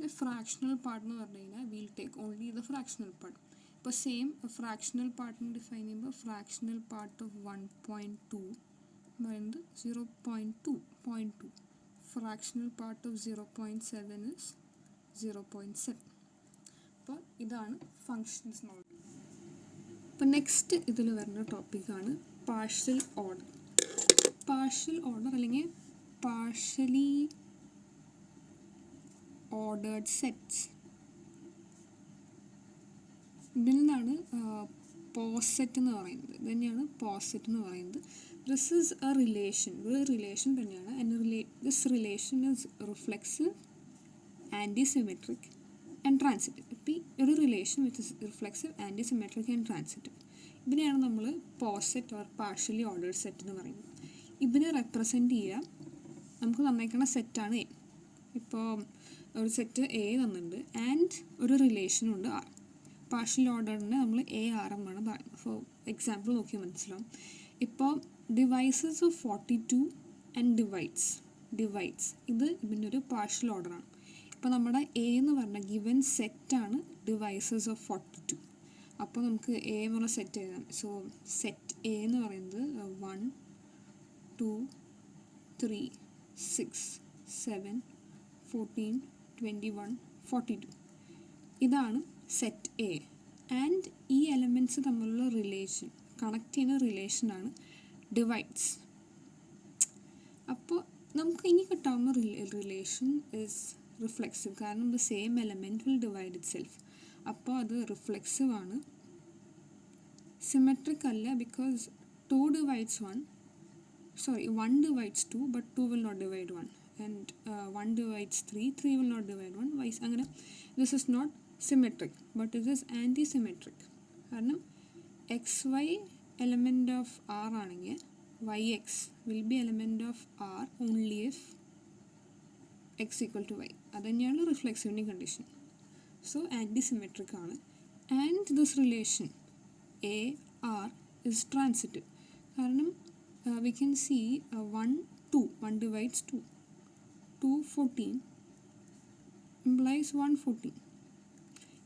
The fractional part എന്ന് പറഞ്ഞു കഴിഞ്ഞാൽ we'll take only the fractional part. ഇപ്പോൾ സെയിം ഫ്രാക്ഷണൽ പാർട്ടിനെ ഡിഫൈൻ ചെയ്യുമ്പോൾ ഫ്രാക്ഷണൽ പാർട്ട് ഓഫ് 1.2 എന്ന് പറയുന്നത് 0.2. Fractional part of 0.7 is 0.7. അപ്പോൾ ഇതാണ് ഫങ്ഷൻസ് നോട്ട്. അപ്പോൾ നെക്സ്റ്റ് ഇതിൽ വരുന്ന ടോപ്പിക്കാണ് പാർഷ്യൽ ഓർഡർ. പാർഷ്യൽ ഓർഡർ അല്ലെങ്കിൽ പാർഷ്യലി ഓർഡേർഡ് സെറ്റ്സ്. ഇതിൽ നിന്നാണ് പോസെറ്റ് എന്ന് പറയുന്നത്. ഇത് തന്നെയാണ് പോസെറ്റ് എന്ന് പറയുന്നത്. This is A relation. ഒരു റിലേഷൻ തന്നെയാണ്. And this relation is reflexive, antisymmetric and transitive. ഇപ്പോൾ ഒരു relation with reflexive, antisymmetric and transitive, ഇതിനെയാണ് നമ്മൾ poset or partially ordered set എന്ന് പറയുന്നത്. ഇതിനെ റെപ്രസെൻറ്റ് ചെയ്യാൻ നമുക്ക് തന്നേക്കുന്ന സെറ്റാണ് എ. ഇപ്പോൾ ഒരു സെറ്റ് എ തന്നിട്ടുണ്ട് ആൻഡ് ഒരു റിലേഷനുണ്ട് ആർ. പാർഷ്യൽ ഓർഡറിനെ നമ്മൾ AR എന്നാണ് പറയുന്നത്. ഫോർ എക്സാമ്പിൾ നോക്കി മനസ്സിലാവും. ഇപ്പോൾ ഡിവൈസസ് ഓഫ് 42 ആൻഡ് ഡിവൈഡ്സ് ഇത് ഇതിൻ്റെ ഒരു പാർഷ്യൽ ഓർഡറാണ്. ഇപ്പോൾ നമ്മുടെ എ എന്ന് പറഞ്ഞ ഗിവൻ സെറ്റാണ് ഡിവൈസസ് ഓഫ് 42. അപ്പോൾ നമുക്ക് എ എന്ന് പറഞ്ഞ സെറ്റ് എഴുതാം. സോ സെറ്റ് എ എന്ന് പറയുന്നത് 1 2 3 6 7 14 21 42 ഇതാണ് സെറ്റ് എ. ആൻഡ് ഈ എലമെൻറ്റ്സ് തമ്മിലുള്ള റിലേഷൻ കണക്ട് ചെയ്യുന്ന റിലേഷനാണ് ഡിവൈഡ്സ്. അപ്പോൾ നമുക്ക് ഇനി കിട്ടാവുന്ന റിലേഷൻ ഇസ് റിഫ്ലെക്സീവ്, കാരണം the same element will divide it self. അപ്പോൾ അത് റിഫ്ലെക്സീവ് ആണ്. സിമെട്രിക് അല്ല, because 1 divides 2 but 2 will not divide 1, and 1 divides 3 will not divide 1, vice അങ്ങനെ. This is not symmetric, but it is anti-symmetric. കാരണം xy element of R ആണെങ്കിൽ yx will be element of R only if x equal to y. അത് തന്നെയാണ് റിഫ്ലെക്സിവിൻ്റെ കണ്ടീഷൻ. സോ ആൻറ്റി-സിമെട്രിക് ആണ്. And this relation AR is transitive. കാരണം we can see 1 divides 2 14 implies 114.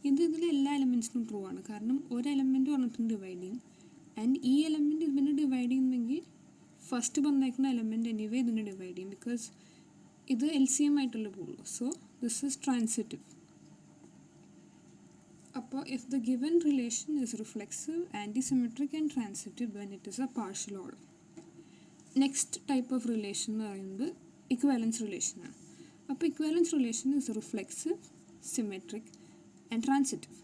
ഇതിലെ എല്ലാ എലമെൻറ്റ്സിനും ട്രൂ ആണ്. കാരണം ഒരു എലമെൻറ്റ് പറഞ്ഞിട്ടും ഡിവൈഡ് ചെയ്യും. ആൻഡ് ഈ എലമെൻറ്റ് ഇതിനെ ഡിവൈഡ് ചെയ്യുന്നെങ്കിൽ ഫസ്റ്റ് വന്നേക്കുന്ന എലമെൻറ്റ് എനിവേ ഇതിനെ ഡിവൈഡ് ചെയ്യും. ബിക്കോസ് ഇത് LCM ആയിട്ടുള്ള പോളൂ. So this is transitive. അപ്പോൾ if the given relation is reflexive, antisymmetric and transitive when it is a partial order. Next type of relation എന്ന് പറയുന്നത് ഇക്വാലൻസ് റിലേഷനാണ്. അപ്പോൾ equivalence relation is reflexive, symmetric and transitive.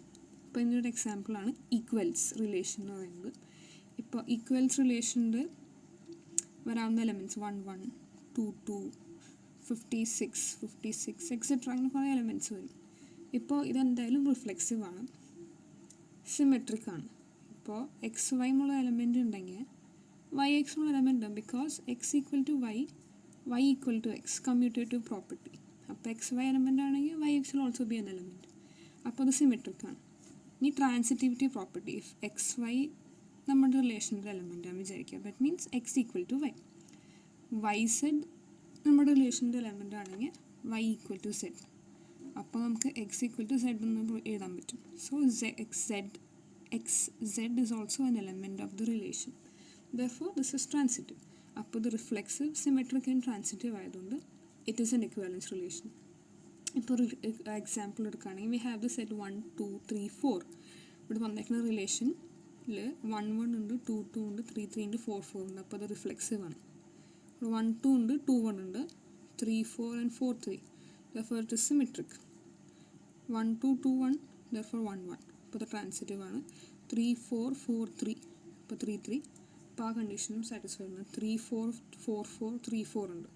ഇപ്പോൾ ഇതിൻ്റെ ഒരു എക്സാമ്പിളാണ് ഈക്വൽസ് റിലേഷൻ എന്ന് പറയുന്നത്. ഇപ്പോൾ ഈക്വൽസ് റിലേഷനിൽ വരാവുന്ന എലമെൻറ്റ്സ് 1 1 2 2 56 56 എക്സെട്ര അങ്ങനെ കുറേ എലമെൻറ്റ്സ് വരും. ഇപ്പോൾ ഇതെന്തായാലും റിഫ്ലെക്സീവ് ആണ്, സിമെട്രിക് ആണ്. ഇപ്പോൾ എക്സ് വൈ എന്നുള്ള എലമെൻറ്റ് ഉണ്ടെങ്കിൽ വൈ എക്സ് എന്നുള്ള എലമെൻറ്റ് ഉണ്ട്. Because X equal to Y, Y equal to X, commutative property. അപ്പോൾ എക്സ് വൈ എലമെൻ്റ് ആണെങ്കിൽ Y X will also be an element. അപ്പോൾ അത് സിമെട്രിക് ആണ്. ഇനി transitivity property, if X Y നമ്മുടെ റിലേഷൻ്റെ എലമെൻറ്റാണ് വിചാരിക്കുക, that means X equal to Y. Y Z നമ്മുടെ റിലേഷൻ്റെ എലമെൻ്റ് ആണെങ്കിൽ വൈ ഈക്വൽ ടു സെഡ്. അപ്പോൾ നമുക്ക് എക്സ് ഈക്വൽ ടു സെഡ് എന്ന് എഴുതാൻ പറ്റും. So X Z is also an element of the relation. Therefore this is transitive. അപ്പോൾ ഇത് റിഫ്ലെക്സീവ്, സിമെട്രിക് ആൻഡ് ട്രാൻസിറ്റീവ് ആയതുകൊണ്ട് it is an equivalence relation. ഇപ്പോൾ ഒരു എക്സാമ്പിൾ എടുക്കുകയാണെങ്കിൽ വി ഹാവ് ദ സെറ്റ് 1 2 3 4. ഇവിടെ വന്നേക്കുന്ന റിലേഷനിൽ 1 1 ഉണ്ട്, 2 2 ഉണ്ട്, 3 3 ഉണ്ട്, 4 4 ഉണ്ട്. അപ്പോൾ അത് റിഫ്ലെക്സീവ് ആണ്. 1 2 ഉണ്ട്, 2 1 ഉണ്ട്, 3 4 and 4 3. Therefore it is symmetric. 1 2 2 1, therefore 1 1. അപ്പോൾ അത് ട്രാൻസിറ്റീവ് ആണ്. 3 4 4 3, അപ്പോൾ 3 3. അപ്പോൾ ആ കണ്ടീഷനും സാറ്റിസ്ഫൈ ആണ്. 3 4 4 4 3 4 ഉണ്ട്.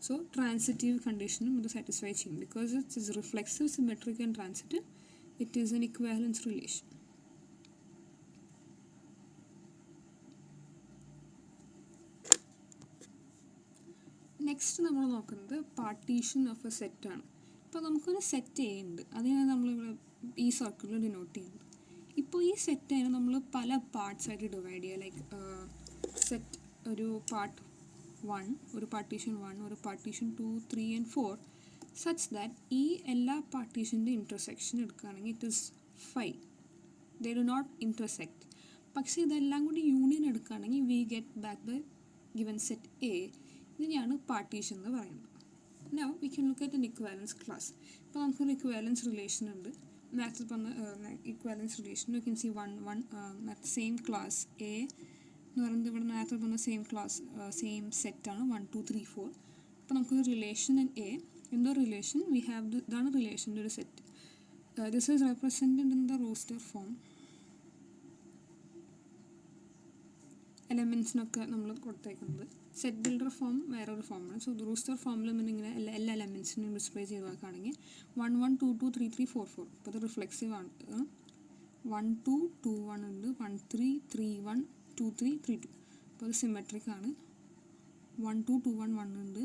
സോ ട്രാൻസിറ്റീവ് കണ്ടീഷനും ഇത് സാറ്റിസ്ഫൈ ചെയ്യും. Because it is reflexive, symmetric and transitive, it is an equivalence relation. Next നമ്മൾ നോക്കുന്നത് പാർട്ടീഷൻ ഓഫ് എ സെറ്റാണ്. ഇപ്പോൾ നമുക്കൊരു സെറ്റ് എ ഉണ്ട്, അതിനെ നമ്മളിവിടെ ഈ സർക്കിളിൽ ഡിനോട്ട് ചെയ്യുന്നത്. ഇപ്പോൾ ഈ സെറ്റിനെ നമ്മൾ പല പാർട്സ് ആയിട്ട് ഡിവൈഡ് ചെയ്യുക. ലൈക്ക് സെറ്റ് ഒരു പാർട്ട് 1, ഒരു പാർട്ടീഷൻ 1, ഒരു പാർട്ടീഷൻ 2 3 and 4, സച്ച് ദാറ്റ് ഈ എല്ലാ പാർട്ടീഷൻ്റെ ഇൻ്റർസെക്ഷൻ എടുക്കുകയാണെങ്കിൽ it is 5. They do not intersect. പക്ഷേ ഇതെല്ലാം കൂടി യൂണിയൻ എടുക്കുകയാണെങ്കിൽ we get back the given set A. ഇതിനെയാണ് പാർട്ടീഷൻ എന്ന് പറയുന്നത്. Now we can look at an equivalence class. ഇപ്പോൾ നമുക്കൊരു ഇക്വാലൻസ് റിലേഷൻ ഉണ്ട്. മാത്സിൽ പറഞ്ഞ equivalence relation you can see 1 1 same class A എന്ന് പറയുന്നത് ഇവിടെ മാത്സിൽ പറഞ്ഞ സെയിം ക്ലാസ് സെയിം സെറ്റാണ് 1 2 3 4. അപ്പോൾ നമുക്കൊരു റിലേഷൻ ഇൻ എ, എന്തോ റിലേഷൻ വി ഹാവ്, ഇതാണ് റിലേഷൻ്റെ ഒരു set. This is represented in the roster form. എലമെൻസിനൊക്കെ നമ്മൾ കൊടുത്തേക്കുന്നത് സെറ്റ് ബിൽഡർ ഫോം വേറൊരു ഫോമാണ്. സോ റൂസ്റ്റർ ഫോമിൽ ഇങ്ങനെ എല്ലാ എലമെൻസിനും ഡിസ്പ്ലേ ചെയ്ത് വെക്കുകയാണെങ്കിൽ 1 1 2 2 3 3 4 4. അപ്പോൾ അത് റിഫ്ലെക്സീവ് ആണ്. 1 2 2 1 ഉണ്ട്, 1 3 3 1 2 3 3 2. അപ്പോൾ അത് സിമെട്രിക് ആണ്. 1 2 2 1 1 ഉണ്ട്,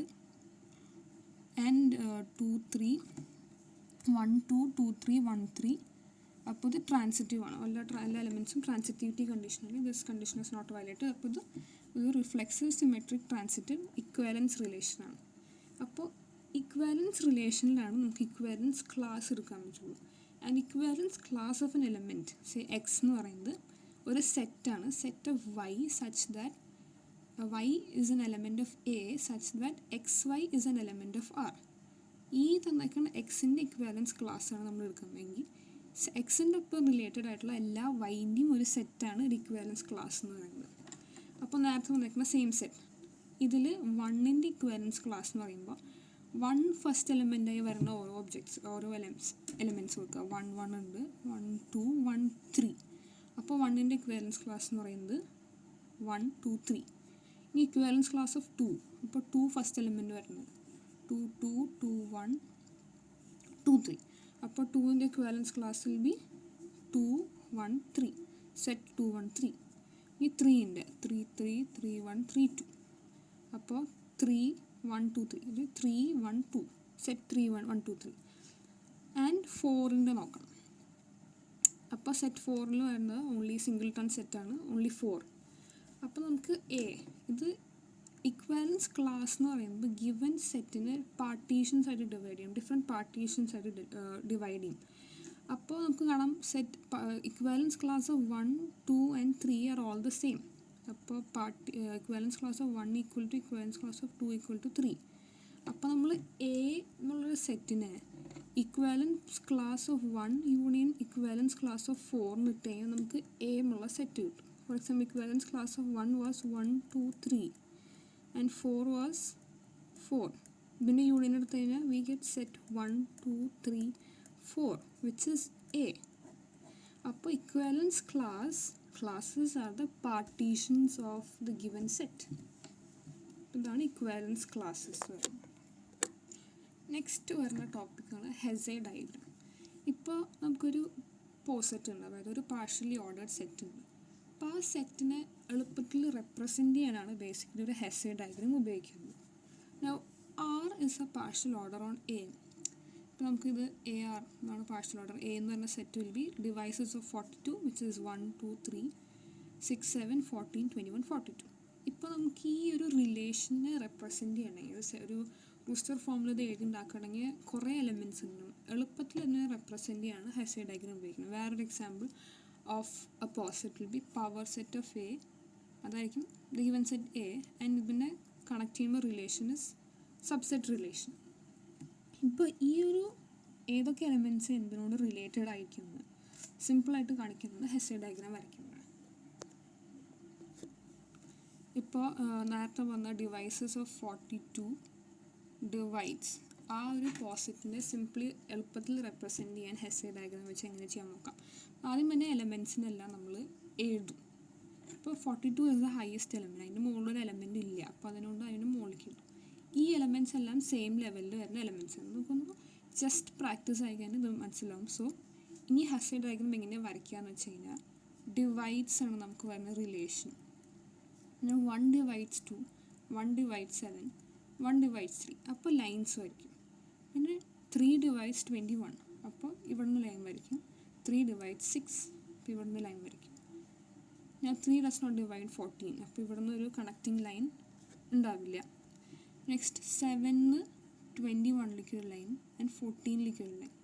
ആൻഡ് 2 3 1 2 2 3 1 3. അപ്പോൾ ഇത് ട്രാൻസിറ്റീവ് ആണ്. എല്ലാ എലമെൻറ്റ്സും ട്രാൻസിറ്റിവിറ്റി കണ്ടീഷനാണ്. This condition is not violated. അപ്പോൾ ഇത് റിഫ്ലെക്സീവ്, സിമെട്രിക്, ട്രാൻസിറ്റീവ് ഇക്വാലൻസ് റിലേഷനാണ്. അപ്പോൾ ഇക്വാലൻസ് റിലേഷനിലാണ് നമുക്ക് ഇക്വാലൻസ് ക്ലാസ് എടുക്കാൻ പറ്റുള്ളൂ. And equivalence class of an element say X എന്ന് പറയുന്നത് ഒരു സെറ്റാണ്. Set of Y such that Y is an element of A such that X Y is an element of R. ഈ തന്നേക്കുന്ന എക്സിൻ്റെ ഇക്വാലൻസ് ക്ലാസ്സാണ് നമ്മൾ എടുക്കുന്നതെങ്കിൽ എക്സിൻ്റെ ഒപ്പം റിലേറ്റഡ് ആയിട്ടുള്ള എല്ലാ വൈൻ്റെയും ഒരു സെറ്റാണ് ഒരു ഇക്വാലൻസ് ക്ലാസ് എന്ന് പറയുന്നത്. അപ്പോൾ നേരത്തെ വന്നിരിക്കുന്ന സെയിം സെറ്റ് ഇതിൽ 1ൻ്റെ ഇക്വാലൻസ് ക്ലാസ് എന്ന് പറയുമ്പോൾ 1 ഫസ്റ്റ് എലമെൻ്റായി വരുന്ന ഓരോ ഒബ്ജക്ട്സ്, ഓരോ എലമെൻറ്റ്സ് കൊടുക്കുക. 1 1 ഉണ്ട്, 1 2 1 3. അപ്പോൾ 1ൻ്റെ ഇക്വാലൻസ് ക്ലാസ് എന്ന് പറയുന്നത് 1 2 3. ഇനി ഇക്വാലൻസ് ക്ലാസ് ഓഫ് 2, അപ്പോൾ 2 ഫസ്റ്റ് എലമെൻറ്റ് വരുന്നത് 2 2 2 1 2 3. അപ്പോൾ 2ൻ്റെ equivalence class will be 2 1 3, set 2 1 3. ഈ 3ൻ്റെ 3 3 3 1 3 2. അപ്പോൾ 3 1 2 3, ഇത് 3 1 2, സെറ്റ് 3 1 1 2 3. ആൻഡ് 4ൻ്റെ നോക്കണം. അപ്പോൾ സെറ്റ് 4ൽ വരുന്നത് ഓൺലി സിംഗിൾട്ടൺ സെറ്റാണ്, ഓൺലി 4. അപ്പോൾ നമുക്ക് ഇത് ഇക്വാലൻസ് ക്ലാസ് എന്ന് പറയുമ്പോൾ ഗിവൻ സെറ്റിന് പാർട്ടീഷൻസ് ആയിട്ട് ഡിവൈഡ് ചെയ്യും, ഡിഫറെൻറ്റ് പാർട്ടീഷൻസ് ആയിട്ട് ഡിവൈഡ് ചെയ്യും. അപ്പോൾ നമുക്ക് കാണാം set equivalence class of 1 2 and 3 are all the same. അപ്പോൾ equivalence class of 1 equal to equivalence class of 2 equal to 3. അപ്പോൾ നമ്മൾ എ എന്നുള്ളൊരു സെറ്റിനെ equivalence class of 1 union equivalence class of 4 എന്ന് ഇട്ട് കഴിഞ്ഞാൽ നമുക്ക് എ എന്നുള്ള സെറ്റ് കിട്ടും. For example equivalence class of 1 was 1 2 3 and 4 was 4. ഇതിൻ്റെ യൂണിയൻ എടുത്തു കഴിഞ്ഞാൽ V get set 1 2 3 4 which is A. അപ്പോൾ equivalence classes are the partitions of the given set. ഇതാണ് ഇക്വാലൻസ് ക്ലാസ്സസ് വരുന്നത്. നെക്സ്റ്റ് വരുന്ന ടോപ്പിക്കാണ് ഹെസെ ഡയഗ്രാം. ഇപ്പോൾ നമുക്കൊരു പോസെറ്റ് ഉണ്ട്, അതായത് ഒരു പാർഷ്യലി ഓർഡേർഡ് സെറ്റ് ഉണ്ട്. അപ്പോൾ ആ സെറ്റിനെ എളുപ്പത്തിൽ റെപ്രസെൻ്റ് ചെയ്യാനാണ് ബേസിക്കലി ഒരു ഹെസെ ഡയഗ്രാം ഉപയോഗിക്കുന്നത്. Now R is a partial order on A. ഇപ്പോൾ നമുക്കിത് എ ആർ എന്നാണ് പാർഷ്യൽ ഓർഡർ. എ എന്ന് പറഞ്ഞ set will be divisors of 42 which is 1 2 3 6 7 14 21 42. ഇപ്പോൾ നമുക്ക് ഈ ഒരു റിലേഷനെ റെപ്രസെൻ്റ് ചെയ്യണമെങ്കിൽ ഒരു റൂസ്റ്റർ ഫോമിൽ ഇത് എഴുതിണ്ടാക്കണമെങ്കിൽ കുറേ എലമെൻറ്റ്സ് ഉണ്ടാവും. എളുപ്പത്തിൽ തന്നെ റെപ്രസെൻ്റ് ചെയ്യാണ് ഹെസെ ഡയഗ്രാം ഉപയോഗിക്കുന്നത്. വേറൊരു example of a poset will be power set of A. അതായിരിക്കും the given set A and ഇതിനെ കണക്ട് ചെയ്യുമ്പോൾ റിലേഷൻ ഇസ് സബ്സെറ്റ് റിലേഷൻ. ഇപ്പോൾ ഈ ഒരു ഏതൊക്കെ എലമെൻറ്റ്സ് എന്തിനോട് റിലേറ്റഡ് ആയിരിക്കുന്നത് സിമ്പിളായിട്ട് കാണിക്കുന്നത് ഹെസെ ഡയഗ്രാം വരയ്ക്കുന്നത്. ഇപ്പോൾ നേരത്തെ വന്ന ഡിവൈസസ് ഓഫ് 42 ഡിവൈഡ്സ് ആ ഒരു പോസെറ്റിനെ സിംപ്ലി എളുപ്പത്തിൽ റെപ്രസെൻ്റ് ചെയ്യാൻ ഹെസെ ഡയഗ്രാം വെച്ച് എങ്ങനെ ചെയ്യാൻ നോക്കാം. ആദ്യം തന്നെ എലമെൻറ്റ്സിനെല്ലാം നമ്മൾ എഴുതും. ഇപ്പോൾ 42 ഇസ് ദ ഹയസ്റ്റ് എലമെൻറ്റ്, അതിൻ്റെ മുകളിലൊരു എലമെൻറ്റ് ഇല്ല, അപ്പോൾ അതിനോട് അതിന് മുകളിലേക്ക് കിട്ടും. ഈ എലമെൻറ്റ്സ് എല്ലാം സെയിം ലെവലിൽ വരുന്ന എലമെൻറ്റ്സ് ആണ്. നമുക്കൊന്ന് ജസ്റ്റ് പ്രാക്ടീസ് ആയിക്കാൻ ഇത് മനസ്സിലാവും. സോ ഇനി ഹെസെ ഡയഗ്രാം എങ്ങനെയാണ് വരയ്ക്കുകയെന്ന് വെച്ച് കഴിഞ്ഞാൽ ഡിവൈഡ്സ് ആണ് നമുക്ക് വരുന്ന റിലേഷൻ. 1 divides 2, 1 divides 7, 1 divides 3. അപ്പോൾ ലൈൻസ് വരയ്ക്കും. പിന്നെ 3 divides 21. അപ്പോൾ ഇവിടുന്ന് ലൈൻ വരയ്ക്കും. 3 divides 6. അപ്പോൾ ഇവിടുന്ന് ലൈൻ വരയ്ക്കും. 3 does not divide 14. അപ്പോൾ ഇവിടുന്ന് ഒരു കണക്റ്റിംഗ് ലൈൻ ഉണ്ടാവില്ല. നെക്സ്റ്റ് 7 21ലേക്ക് ഒരു ലൈൻ ആൻഡ് 14ലേക്ക് ഒരു ലൈൻ.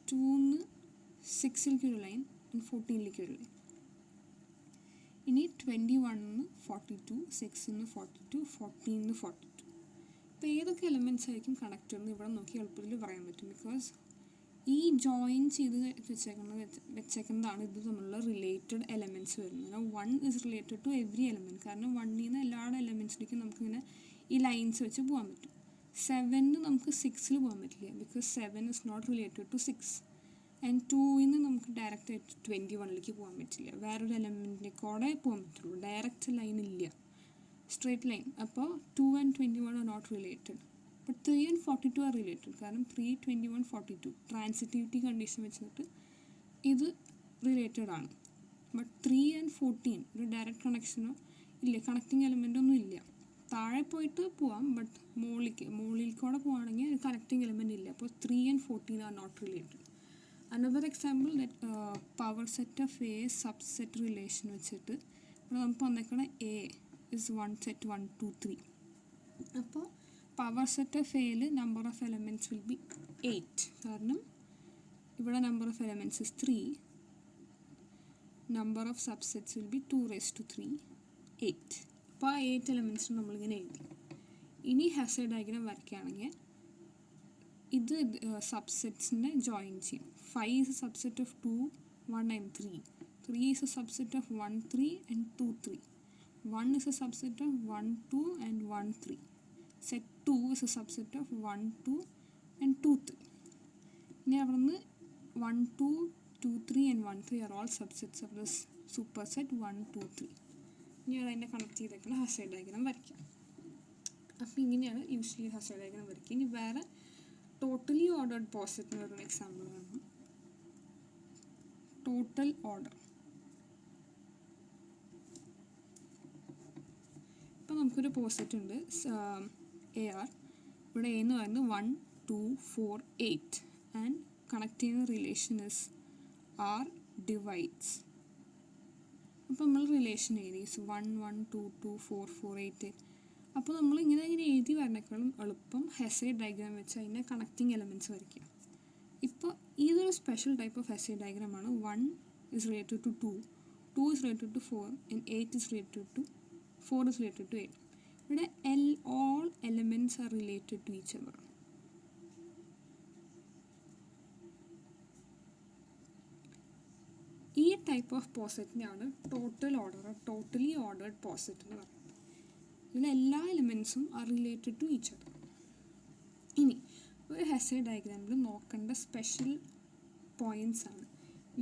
2 6ലേക്ക് ഒരു ലൈൻ ആൻഡ് 14ലേക്ക് ഒരു ലൈൻ. ഇനി 21 42, 6 42, 14 42. ഇപ്പോൾ ഏതൊക്കെ എലമെൻറ്റ്സ് ആയിരിക്കും കണക്ട് ചെയ്യുന്നത് ഇവിടെ നോക്കി എളുപ്പത്തിൽ പറയാൻ പറ്റും. ബിക്കോസ് ഈ ജോയിൻ ചെയ്ത് വെച്ചേക്കുന്നതാണ് ഇത് തമ്മിലുള്ള റിലേറ്റഡ് എലമെൻറ്റ്സ് വരുന്നത്. 1 is related to every element. കാരണം 1ൽ നിന്ന് എല്ലാ എലമെൻറ്റ്സിലേക്കും നമുക്കിങ്ങനെ ഈ ലൈൻസ് വെച്ച് പോകാൻ പറ്റും. 7 നമുക്ക് 6ൽ പോകാൻ പറ്റില്ല, because 7 is not related to 6. And 2ൽ നിന്ന് നമുക്ക് ഡയറക്റ്റ് ആയിട്ട് 21ലേക്ക് പോകാൻ പറ്റില്ല, വേറൊരു എലമെൻറ്റിൻ്റെ കൂടെ പോകാൻ പറ്റുള്ളൂ. ഡയറക്റ്റ് ലൈൻ ഇല്ല, സ്ട്രേറ്റ് ലൈൻ. അപ്പോൾ 2 and 21 are not related. But 3 and 42 are related. കാരണം 3 21 42 ട്രാൻസിറ്റിവിറ്റി കണ്ടീഷൻ വെച്ചിട്ട് ഇത് റിലേറ്റഡ് ആണ്. ബട്ട് 3 and 14 ഒരു ഡയറക്റ്റ് കണക്ഷനോ ഇല്ല, കണക്റ്റിംഗ് എലമെൻ്റ് ഒന്നും ഇല്ല. താഴെ പോയിട്ട് പോവാം, ബട്ട് മുകളിൽ കൂടെ പോവുകയാണെങ്കിൽ കണക്റ്റിംഗ് എലമെൻ്റ് ഇല്ല. അപ്പോൾ 3 and 14 are not related. Another example that power set of A subset relation വെച്ചിട്ട് ഇവിടെ നമുക്ക് വന്നേക്കണ A is one set 1 2 3. അപ്പോൾ പവർ സെറ്റ് ഓഫ് എയിൽ number of elements will be 8. കാരണം ഇവിടെ number of elements is 3. Number of subsets will be 2 raised to 3 8. അപ്പോൾ ആ 8 എലമെൻറ്റ്സ് നമ്മളിങ്ങനെ എഴുതി. ഇനി ഹെസെ ഡയഗ്രാം വരയ്ക്കുകയാണെങ്കിൽ ഇത് സബ്സെറ്റ്സിനെ ജോയിൻ ചെയ്യും. 5 is a subset of 2 1 and 3. 3 is a subset of 1 3 and 2 3. 1 is a subset of 1 2 and 1 3. Set 2 is a subset of 1 2 and 2 3. ഇനി അവിടെ നിന്ന് 1 2 2 3 and 1 3 are all subsets of this superset 1 2 3. ഇനി അതിൻ്റെ കണക്ട് ചെയ്തേക്കുന്ന ഹെസെ ഡയഗ്രാം വരയ്ക്കാം. അപ്പോൾ ഇങ്ങനെയാണ് യൂഷ്വലി ഹെസെ ഡയഗ്രാം വരയ്ക്കുക. ഇനി വേറെ ടോട്ടലി ഓർഡേർഡ് പോസെറ്റ് എന്ന് പറയുന്ന എക്സാമ്പിൾ ആണ്. Total order. ഇപ്പോൾ നമുക്കൊരു പോസെറ്റ് ഉണ്ട് എ ആർ. ഇവിടെ എ എന്ന് പറയുന്നത് 1 2 4 8 ആൻഡ് കണക്ട് ചെയ്യുന്ന റിലേഷൻ ഇസ് ആർ ഡിവൈഡ്സ്. അപ്പോൾ നമ്മൾ റിലേഷൻ എഴുതി 1 1 2 2 4 4 8 8. അപ്പോൾ നമ്മൾ ഇങ്ങനെ എഴുതി വരണേക്കാളും എളുപ്പം ഹെസെ ഡയഗ്രാം വെച്ച് അതിനെ കണക്റ്റിംഗ് എലമെൻറ്റ്സ് വരയ്ക്കുക. ഇപ്പോൾ ഇതൊരു സ്പെഷ്യൽ ടൈപ്പ് ഓഫ് ഹെസെ ഡയഗ്രാമാണ്. 1 is related to 2, 2 is related to 4 and 8 is related to 4 is related to 8. ഇവിടെ all elements are related to each other. ഈ ടൈപ്പ് ഓഫ് പോസെറ്റിനെയാണ് ടോട്ടലി ഓർഡേർഡ് പോസെറ്റ് എന്ന് പറയുന്നത്. ഇതിൽ എല്ലാ എലിമെൻസും are related to each other. ഇനി ഒരു ഹെസേ ഡയഗ്രാമിൽ നോക്കേണ്ട സ്പെഷ്യൽ പോയിൻറ്റ്സ് ആണ്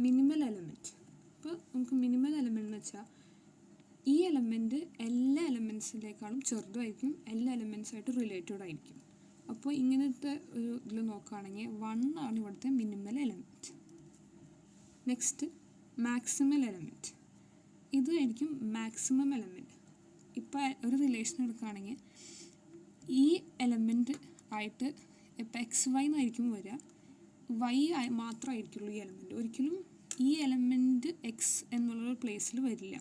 മിനിമൽ എലമെൻറ്റ്. അപ്പോൾ നമുക്ക് മിനിമൽ എലമെൻറ്റ് എന്ന് വെച്ചാൽ ഈ എലമെൻറ്റ് എല്ലാ എലമെൻസിനേക്കാളും ചെറുതായിരിക്കും, എല്ലാ എലമെൻസായിട്ട് റിലേറ്റഡ് ആയിരിക്കും. അപ്പോൾ ഇങ്ങനത്തെ ഒരു ഇതിൽ നോക്കുകയാണെങ്കിൽ 1 ആണ് ഇവിടുത്തെ minimal element. Next maximal element, ഇതായിരിക്കും മാക്സിമം എലമെൻറ്റ്. ഇപ്പോൾ ഒരു റിലേഷൻ എടുക്കുകയാണെങ്കിൽ ഈ എലമെൻറ്റ് ആയിട്ട് ഇപ്പോൾ XY എന്നായിരിക്കും വരിക, Y മാത്രമായിരിക്കുള്ളൂ ഈ എലമെൻറ്റ്. ഒരിക്കലും ഈ എലമെൻറ്റ് X എന്നുള്ളൊരു പ്ലേസിൽ വരില്ല.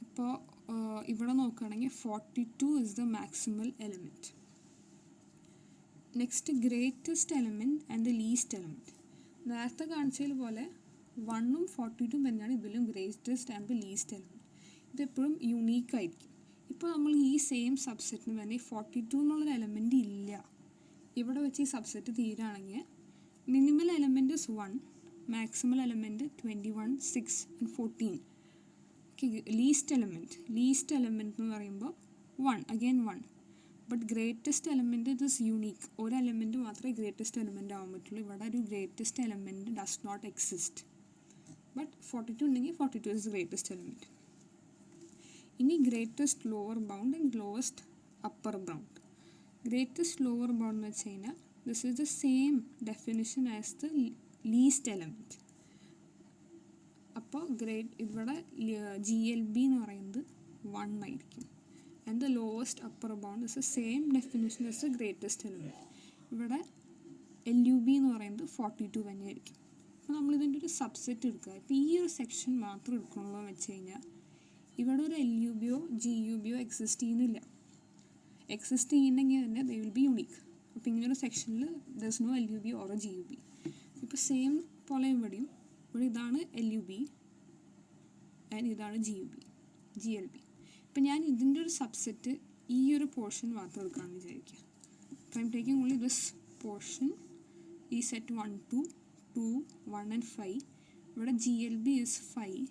ഇപ്പോൾ ഇവിടെ നോക്കുകയാണെങ്കിൽ 42 is the maximal element. Next greatest element and the least element. നേരത്തെ കാണിച്ചത് പോലെ 1ഉം 42 തന്നെയാണ് ഇതിലും greatest and the least element. ഇതെപ്പോഴും യുണീക്കായിരിക്കും. ഇപ്പോൾ നമ്മൾ ഈ സെയിം സബ്സെറ്റിന് തന്നെ 42 എന്നുള്ളൊരു എലമെൻറ്റ് ഇല്ല, ഇവിടെ വെച്ച് ഈ സബ്സെറ്റ് തീരുകയാണെങ്കിൽ minimal element is 1, maximal element 21, 6 and 14. Least element എന്ന് പറയുമ്പോൾ 1, ബട്ട് ഗ്രേറ്റസ്റ്റ് എലമെൻറ്റ് ഇത് ഇസ് യുണീക്ക്. ഒരു എലമെൻറ്റ് മാത്രമേ ഗ്രേറ്റസ്റ്റ് എലമെൻറ്റ് ആവാൻ പറ്റുള്ളൂ. ഇവിടെ ഒരു greatest element does not exist. But 42 ഉണ്ടെങ്കിൽ 42 ഇസ് ഗ്രേറ്റസ്റ്റ് എലമെൻറ്റ്. ഇനി greatest lower bound and lowest upper bound. Greatest lower bound എന്ന് വെച്ച് കഴിഞ്ഞാൽ this is the same definition as the least element. അപ്പോൾ ഇവിടെ GLB എന്ന് പറയുന്നത് 1 ആയിരിക്കും. And the lowest upper bound is the same definition as the greatest element. ഇവിടെ LUB എന്ന് പറയുന്നത് 42 തന്നെയായിരിക്കും. അപ്പോൾ നമ്മളിതിൻ്റെ ഒരു സബ്സെറ്റ് എടുക്കുക. ഇപ്പോൾ ഈ ഒരു സെക്ഷൻ മാത്രം എടുക്കണമല്ലോ എന്ന് വെച്ച് കഴിഞ്ഞാൽ ഇവിടെ ഒരു LUBയോ GUBയോ എക്സിസ്റ്റ് ചെയ്യുന്നില്ല. എക്സിസ്റ്റ് ചെയ്യുന്നെങ്കിൽ തന്നെ ദേ വിൽ ബി യുണീക്ക്. അപ്പോൾ ഇങ്ങനൊരു സെക്ഷനിൽ there is no LUB or GUB. ഇപ്പോൾ സെയിം പോലെ ഇവിടെ ഇതാണ് LUB ആൻഡ് ഇതാണ് GLB. ഇപ്പം ഞാൻ ഇതിൻ്റെ ഒരു സബ്സെറ്റ് ഈ ഒരു പോർഷൻ മാത്രം എടുക്കാമെന്ന് വിചാരിക്കുക. അപ്പോൾ I am taking only this portion, ഈ സെറ്റ് 1, 2, 2, 1 and 5. ഇവിടെ GLB is 5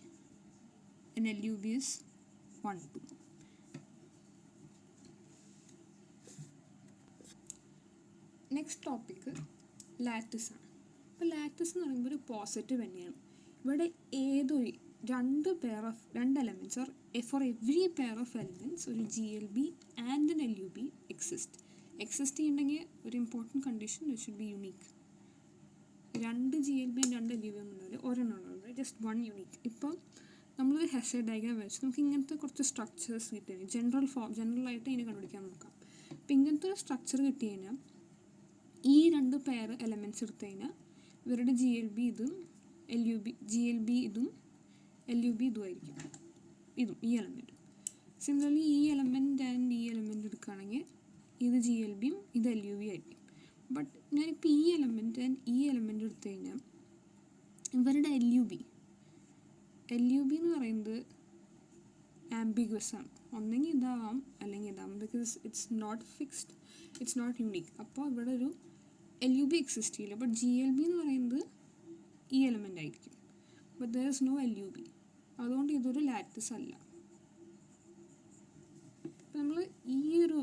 and LUB is 1, 2. Next topic lattice ആണ്. അപ്പോൾ ലാറ്റിസ് എന്ന് പറയുമ്പോൾ ഒരു പോസിറ്റീവ് തന്നെയാണ്. ഇവിടെ ഏതൊരു രണ്ട് elements or for every pair of elements ഒരു GLB and N LUB exist ചെയ്യുന്നുണ്ടെങ്കിൽ ഒരു important condition it should be unique. രണ്ട് GLB രണ്ട് LUB ഒന്നും ഉണ്ടാവില്ല, ഒരെണ്ണം ഉള്ളത്, ജസ്റ്റ് 1 യുണീക്ക്. ഇപ്പം നമ്മളൊരു ഹെസേ ഡയഗ്രാം വെച്ച് നമുക്ക് ഇങ്ങനത്തെ കുറച്ച് സ്ട്രക്ചേഴ്സ് കിട്ടി ജനറലായിട്ട് ഇതിനെ കണ്ടുപിടിക്കാൻ നോക്കാം. അപ്പം ഇങ്ങനത്തെ ഒരു സ്ട്രക്ചർ കിട്ടി കഴിഞ്ഞാൽ ഈ രണ്ട് പെയർ എലമെൻറ്റ്സ് എടുത്തു കഴിഞ്ഞാൽ ഇവരുടെ GLB ഇതും GLB ഇതും LUB ഇതുമായിരിക്കും, ഈ എലമെൻറ്റും. സിമിലർലി ഈ എലമെൻറ്റ് ആൻഡ് ഈ എലമെൻറ്റ് എടുക്കുകയാണെങ്കിൽ ഇത് GLBയും ഇത് LUB ആയിരിക്കും. ബട്ട് ഞാനിപ്പോൾ ഈ എലമെൻറ്റ് ആൻഡ് ഈ എലമെൻറ്റ് എടുത്തു കഴിഞ്ഞാൽ ഇവരുടെ LUB എന്ന് പറയുന്നത് ആംബിഗ്വസ് ആണ്. ഒന്നെങ്കിൽ ഇതാവാം അല്ലെങ്കിൽ ഇതാവാം, because it's not fixed, it's not unique. അപ്പോൾ ഇവിടെ ഒരു LUB എക്സിസ്റ്റ് ചെയ്യില്ല. ബട്ട് GLB എന്ന് പറയുന്നത് ഈ എലമെൻ്റ് ആയിരിക്കും, but there is no LUB. അതുകൊണ്ട് ഇതൊരു ലാറ്റിസ് അല്ല. അപ്പോൾ നമ്മൾ ഈ ഒരു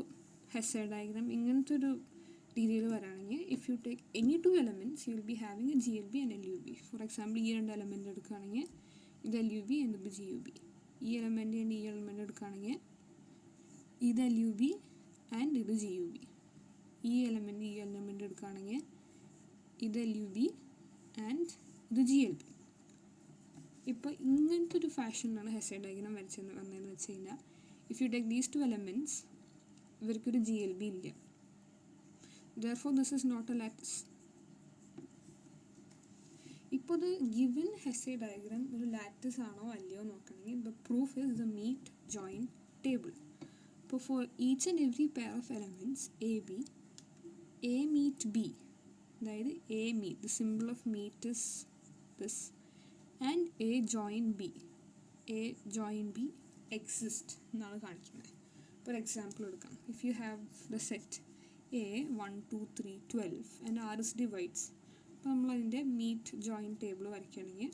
ഹെസേ ഡയഗ്രാം ഇങ്ങനത്തെ ഒരു രീതിയിൽ വരാണെങ്കിൽ if you take any 2 elements you will be having a GLB and LUB. For example ഈ രണ്ട് എലമെൻറ്റ് എടുക്കുകയാണെങ്കിൽ ഇത് LUB ആൻഡ് ഇത് GUB. ഈ എലമെൻറ്റ് ആൻഡ് ഈ എലമെൻറ്റ് എടുക്കുകയാണെങ്കിൽ ഇത് LUB ആൻഡ് ഇത് GUB. ഈ എലമെൻറ്റ് എടുക്കുകയാണെങ്കിൽ ഇത് LUB ആൻഡ് ഇത് GLB. ഇപ്പോൾ ഇങ്ങനത്തെ ഒരു ഫാഷനിലാണ് ഹെസേ ഡയഗ്രാം വന്നതെന്ന് വെച്ച് കഴിഞ്ഞാൽ if you take these 2 elements ഇവർക്കൊരു GLB ഇല്ല. Therefore this is not a lattice. ഇപ്പോൾ ഇത് ഗിവൻ ഹെസേ ഡയഗ്രാം ഒരു ലാറ്റിസ് ആണോ അല്ലയോ നോക്കണമെങ്കിൽ the proof is the meet join table. അപ്പോൾ for each and every pair of elements A meet B, അതായത് A meet, the symbol of meet is this, and A join B exist എന്നാണ് കാണിക്കുന്നത്. For example, if you have the set A 1, 2, 3, 12 and R is divides, അപ്പോൾ നമ്മൾ അതിൻ്റെ മീറ്റ് ജോയിൻ ടേബിൾ വരയ്ക്കുകയാണെങ്കിൽ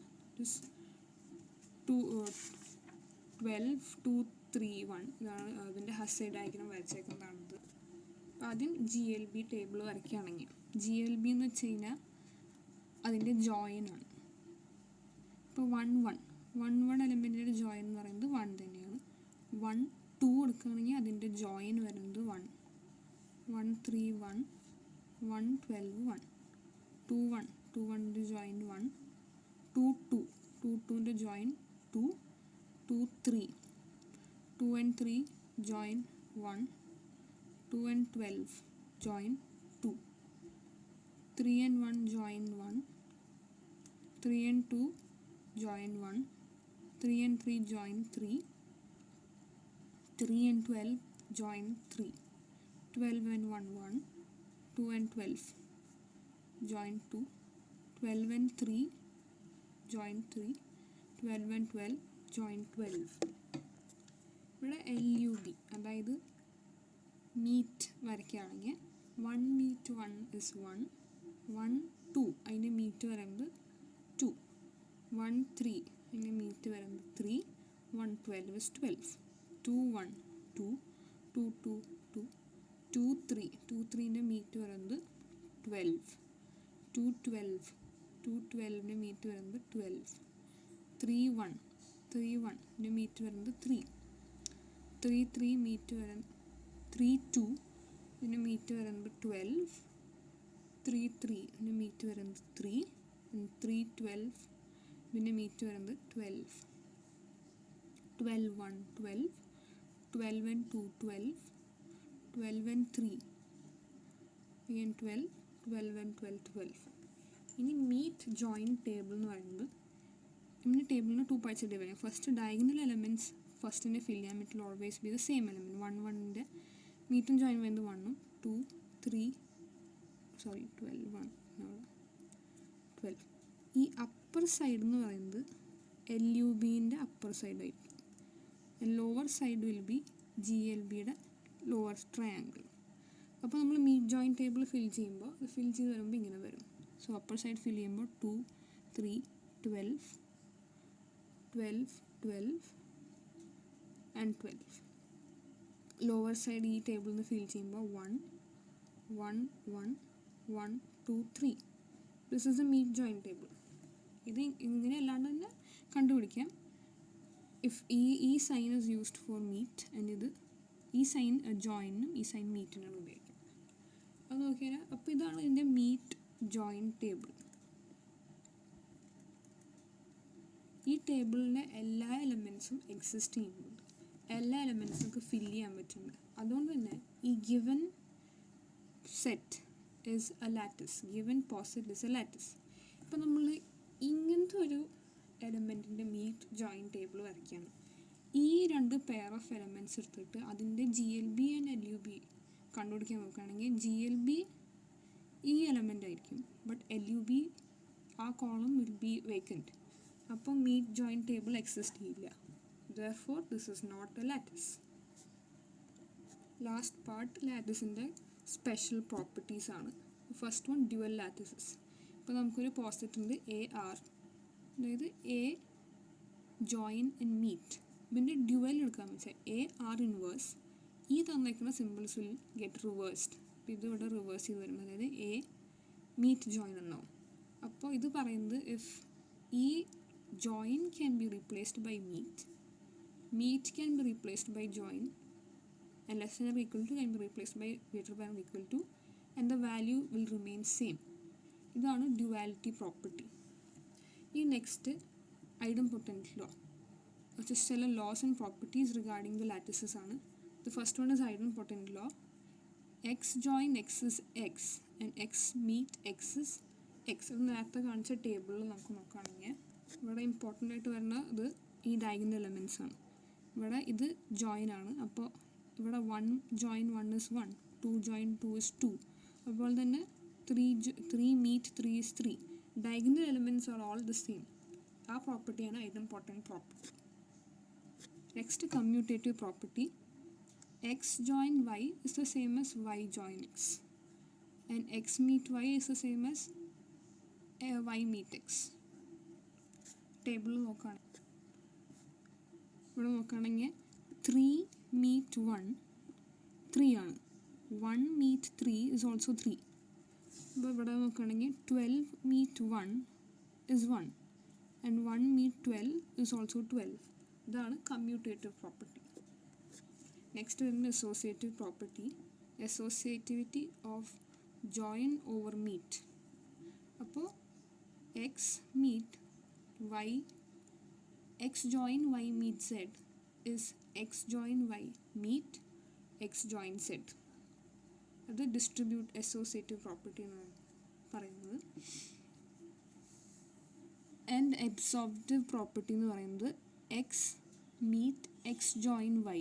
ട്വൽവ് 2, 3, 1 ഇതാണ് അതിൻ്റെ ഹസ്സൈ ഡയഗ്രം വരച്ചേക്കുന്നതാണിത്. അപ്പോൾ ആദ്യം GLB ടേബിൾ വരയ്ക്കുകയാണെങ്കിൽ GLB എന്ന് വെച്ച് കഴിഞ്ഞാൽ അതിൻ്റെ ജോയിനാണ്. ഇപ്പോൾ 1 എലമെൻറ്റിൻ്റെ ജോയിൻ എന്ന് പറയുന്നത് 1 തന്നെയാണ്. 1, 2 എടുക്കുകയാണെങ്കിൽ അതിൻ്റെ ജോയിൻ വരുന്നത് 1, 1, 3, 1, 1, 12, 1, 2, 1, 2, 1ൻ്റെ join 1, 2, 2, 2, 2ൻ്റെ join 2, 2, 3, 2 and 3 join 1, 2 and 12 join 2, 3 and 1 join 1, 3 and 2 join 1, 3 and 3 join 3, 3 and 12 join 3, 12 and 1 1, 2 and 12 join 2, 12 and 3 join 3, 12 and 12 join 12. ഇവിടെ LUB അതായത് മീറ്റ് വരയ്ക്കുകയാണെങ്കിൽ 1 meet 1 is 1, 1, 2 അതിൻ്റെ മീറ്റ് വരുന്നത് 2, 1, 3 അതിൻ്റെ മീറ്റ് വരുന്നത് 3, 1, 12 is 12, 2, 1, 2, 2, 2, 2, 2, 3, 2, 3ൻ്റെ മീറ്റ് വരുന്നത് 12, 2, 12, 2, 12ൻ്റെ മീറ്റ് വരുന്നത് 12, 3, 1, 3, 1ൻ്റെ മീറ്റ് വരുന്നത് 3, 3, 3 മീറ്റ് വരുന്നത് 3, 2 ഇതിൻ്റെ മീറ്റ് വരുന്നത് 12, 3, 3 ഇതിൻ്റെ മീറ്റ് വരുന്നത് 3, 3, 12 ഇതിൻ്റെ മീറ്റ് വരുന്നത് 12, 12, 1, 12, 12 and 2, 12, 12 and 3 again 12, 12 and 12, 12. ഇനി മീറ്റ് ജോയിൻ ടേബിൾ എന്ന് പറയുന്നത് നമ്മുടെ ടേബിളിന് 2 parts ഡിവൈഡ് ചെയ്യാം. ഫസ്റ്റ് ഡയഗണൽ എലമെൻറ്റ്സ് ഫസ്റ്റിനെ ഫിൽ ചെയ്യാൻ it will always be the same element. 1ൻ്റെ മീറ്റും ജോയിൻ വരുന്നത് 1ഉം 2, 3 12, 12. ഈ അപ്പർ സൈഡ് എന്ന് പറയുന്നത് LUBൻ്റെ അപ്പർ സൈഡ് ആയിരിക്കും. ലോവർ സൈഡ് വിൽ ബി GLBയുടെ ലോവർ ട്രയാങ്കിൾ. അപ്പോൾ നമ്മൾ മീറ്റ് ജോയിൻ ടേബിൾ ഫിൽ ചെയ്യുമ്പോൾ അത് ഫിൽ ചെയ്ത് വരുമ്പോൾ ഇങ്ങനെ വരും. സോ അപ്പർ സൈഡ് ഫിൽ ചെയ്യുമ്പോൾ 2, 3, 12, 12, 12 and 12. ലോവർ സൈഡ് ഈ ടേബിളിൽ നിന്ന് ഫിൽ ചെയ്യുമ്പോൾ 1, 1, 1, 1, 2, 3. This is a meet join table. ഇത് ഇങ്ങനെ അല്ലാണ്ട് തന്നെ കണ്ടുപിടിക്കാം. ഇഫ് ഈ sign is used for meet and ഇത് ഈ സൈൻ ജോയിനും ഈ സൈൻ മീറ്റിനാണ് ഉപയോഗിക്കുന്നത്. അത് നോക്കിയാൽ അപ്പോൾ ഇതാണ് ഇതിൻ്റെ മീറ്റ് ജോയിൻ ടേബിൾ. ഈ ടേബിളിൻ്റെ എല്ലാ എലമെൻറ്റ്സും എക്സിസ്റ്റ് ചെയ്യുന്നുണ്ട്. എല്ലാ എലമെൻറ്റ്സും നമുക്ക് ഫില്ല് ചെയ്യാൻ പറ്റുന്നുണ്ട്. അതുകൊണ്ട് തന്നെ ഈ given set is A lattice, given posit is A lattice. ഇപ്പോൾ നമ്മൾ ഇങ്ങനത്തെ ഒരു എലമെൻറ്റിൻ്റെ മീറ്റ് ജോയിൻ ടേബിൾ വരയ്ക്കുകയാണ്. ഈ 2 പെയർ ഓഫ് എലമെൻറ്റ്സ് എടുത്തിട്ട് അതിൻ്റെ GLB ആൻഡ് LUB കണ്ടുപിടിക്കാൻ നോക്കുകയാണെങ്കിൽ GLB ഈ എലമെൻ്റ് ആയിരിക്കും, ബട്ട് LUB ആ കോളം വിൽ ബി വേക്കൻറ്റ്. അപ്പോൾ മീറ്റ് ജോയിൻ ടേബിൾ എക്സിസ്റ്റ് ചെയ്യില്ല. Therefore, this is not a lattice. Last part latticeൻ്റെ സ്പെഷ്യൽ പ്രോപ്പർട്ടീസ് ആണ്. First one dual lattices. ഇപ്പോൾ നമുക്കൊരു പോസിറ്റ് ഉണ്ട് AR, അതായത് A ജോയിൻ ആൻഡ് മീറ്റ്. ഇതിൻ്റെ ഡ്യുവൽ എടുക്കാമെന്ന് വെച്ചാൽ AR ഇൻവേഴ്സ് ഈ തന്നേക്കുന്ന സിമ്പിൾസ് വിൽ ഗെറ്റ് റിവേഴ്സ്ഡ്. അപ്പോൾ ഇത് ഇവിടെ റിവേഴ്സ് ചെയ്ത് വരും, അതായത് A മീറ്റ് ജോയിൻ എന്നാവും. അപ്പോൾ ഇത് പറയുന്നത് ഇഫ് ഈ join can be replaced by meet can be replaced by join, and less than or equal to can be replaced by greater than or equal to, and the value will remain same. ഇതാണ് duality property. ഈ നെക്സ്റ്റ് idempotent law. Just ചില laws and properties regarding the lattices ആണ്. The first one is idempotent law. X join X is X and X meet X is X. അത് നേരത്തെ കാണിച്ച ടേബിളിൽ നമുക്ക് നോക്കുകയാണെങ്കിൽ ഇവിടെ ഇമ്പോർട്ടൻ്റ് ആയിട്ട് വരുന്ന ഇത് ഈ ഡയഗണൽ എലമെൻറ്റ്സ് ആണ്. ഇവിടെ ഇത് ജോയിൻ ആണ്. അപ്പോൾ ഇവിടെ 1 join 1 is 1, 2 join 2 is 2. അതുപോലെ തന്നെ 3 meet 3 is 3. Diagonal elements are all the same. ആ പ്രോപ്പർട്ടിയാണ് idempotent property. Next commutative property. x join y is the same as y join x, and x meet y is the same as y meet x. Table നോക്കുകയാണെങ്കിൽ 3 meet 1 3 ആണ്, 1 meet 3 is also 3. അപ്പോൾ ഇവിടെ നോക്കുകയാണെങ്കിൽ 12 meet 1 is 1 and 1 meet 12 is also 12. ഇതാണ് കമ്മ്യൂട്ടേറ്റീവ് പ്രോപ്പർട്ടി. നെക്സ്റ്റ് വരുന്നത് associative property. Associativity of join over meet. അപ്പോൾ x meet y, x join y meet z is x join y meet x join z. അത് ഡിസ്ട്രിബ്യൂട്ട് അസോസിയേറ്റീവ് പ്രോപ്പർട്ടി എന്നാണ് പറയുന്നത്. ആൻഡ് അബ്സോർപ്റ്റീവ് പ്രോപ്പർട്ടി എന്ന് പറയുന്നത് x meet x join y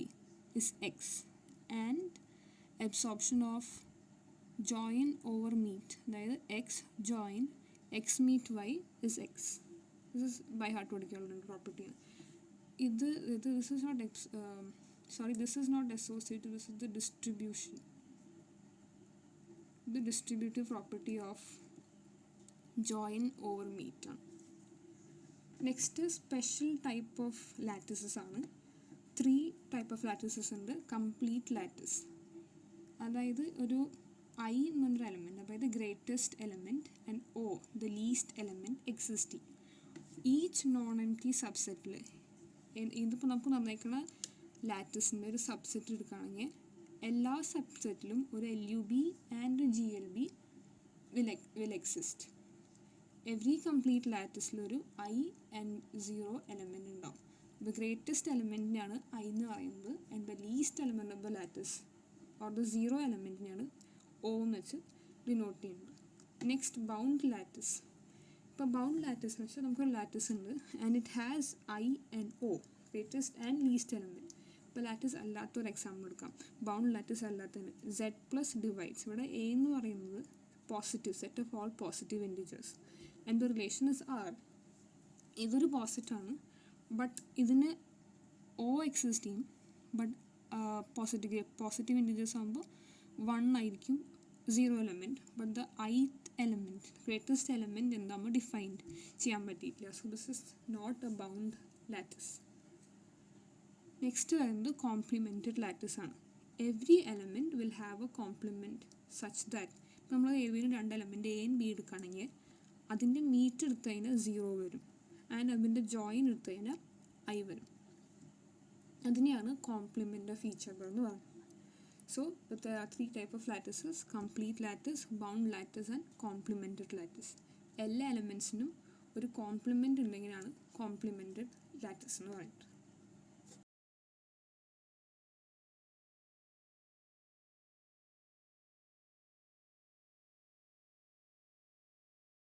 is x, and absorption of join over meet, അതായത് x join x meet y is x. This is by heart പഠിക്കാനുള്ള property. this is not this is not associative, this is the distribution, the distributive property of join over meet. Next special type of lattices ആണ്. 3 type of lattices ഉണ്ട്. കംപ്ലീറ്റ് ലാറ്റിസ്, അതായത് ഒരു ഐ എന്ന് പറഞ്ഞൊരു എലമെൻറ്റ്, അതായത് greatest element and O the least element existing. Each non empty സബ്സെറ്റിൽ, ഇതിപ്പോൾ നമുക്ക് തന്നേക്കുന്ന ലാറ്റിസിൻ്റെ ഒരു സബ്സെറ്റ് എടുക്കുകയാണെങ്കിൽ എല്ലാ സബ്സെറ്റിലും ഒരു LUB and GLB will exist. Every complete ലാറ്റിസിലൊരു ഐ ആൻഡ് 0 എലമെൻറ്റ് ഉണ്ടാവും. ദ ഗ്രേറ്റസ്റ്റ് എലമെൻറ്റിനാണ് ഐ എന്ന് പറയുന്നത്, and the least element of the lattice or the 0 എലമെൻറ്റിനാണ് ഒ എന്ന് വെച്ച് ഡിനോട്ട് ചെയ്യുന്നത്. Next bound lattice. ഇപ്പോൾ ബൗണ്ട് ലാറ്റിസ് എന്ന് വെച്ചാൽ നമുക്കൊരു ലാറ്റിസ് ഉണ്ട് and it has I and O, greatest and least element. ഇപ്പോൾ ലാറ്റിസ് അല്ലാത്തൊരു എക്സാമ്പിൾ എടുക്കാം. ബൗണ്ട് ലാറ്റിസ് അല്ലാത്തതിന് Z പ്ലസ് ഡിവൈഡ്സ്. ഇവിടെ എ എന്ന് പറയുന്നത് positive, set of all positive integers, and the relation is R. ഇതൊരു പോസിറ്റീവാണ്, ബട്ട് ഇതിന് O എക്സിസ്റ്റ് ചെയ്യും, ബട്ട് പോസിറ്റീവ് ഇൻറ്റിജേഴ്സ് ആകുമ്പോൾ 1 ആയിരിക്കും 0 element, but the ith element, greatest element എന്താകുമ്പോൾ ഡിഫൈൻഡ് ചെയ്യാൻ പറ്റിയിട്ടില്ല. So this is not a bound lattice. Next വരുന്നത് കോംപ്ലിമെൻറ്റഡ് ലാറ്റിസ് ആണ്. Every element will have a complement such that, നമ്മൾ ഏതെങ്കിലും 2 എലമെൻറ്റ് A and B എടുക്കുകയാണെങ്കിൽ അതിൻ്റെ മീറ്റ് എടുത്ത് കഴിഞ്ഞാൽ 0 വരും, ആൻഡ് അതിൻ്റെ ജോയിൻ എടുത്ത് കഴിഞ്ഞാൽ ഐ വരും. അതിനെയാണ് കോംപ്ലിമെൻ്റ് ഓഫ് ഈച്ച് അതർ എന്ന് പറയുന്നത്. So there are 3 type of lattices: complete lattice, bound lattice and complemented lattice. എല്ലാ എലമെൻസിനും ഒരു കോംപ്ലിമെൻ്റ് ഉണ്ടെങ്കിലാണ് കോംപ്ലിമെൻറ്റഡ് ലാറ്റിസ് എന്ന് പറയുന്നത്.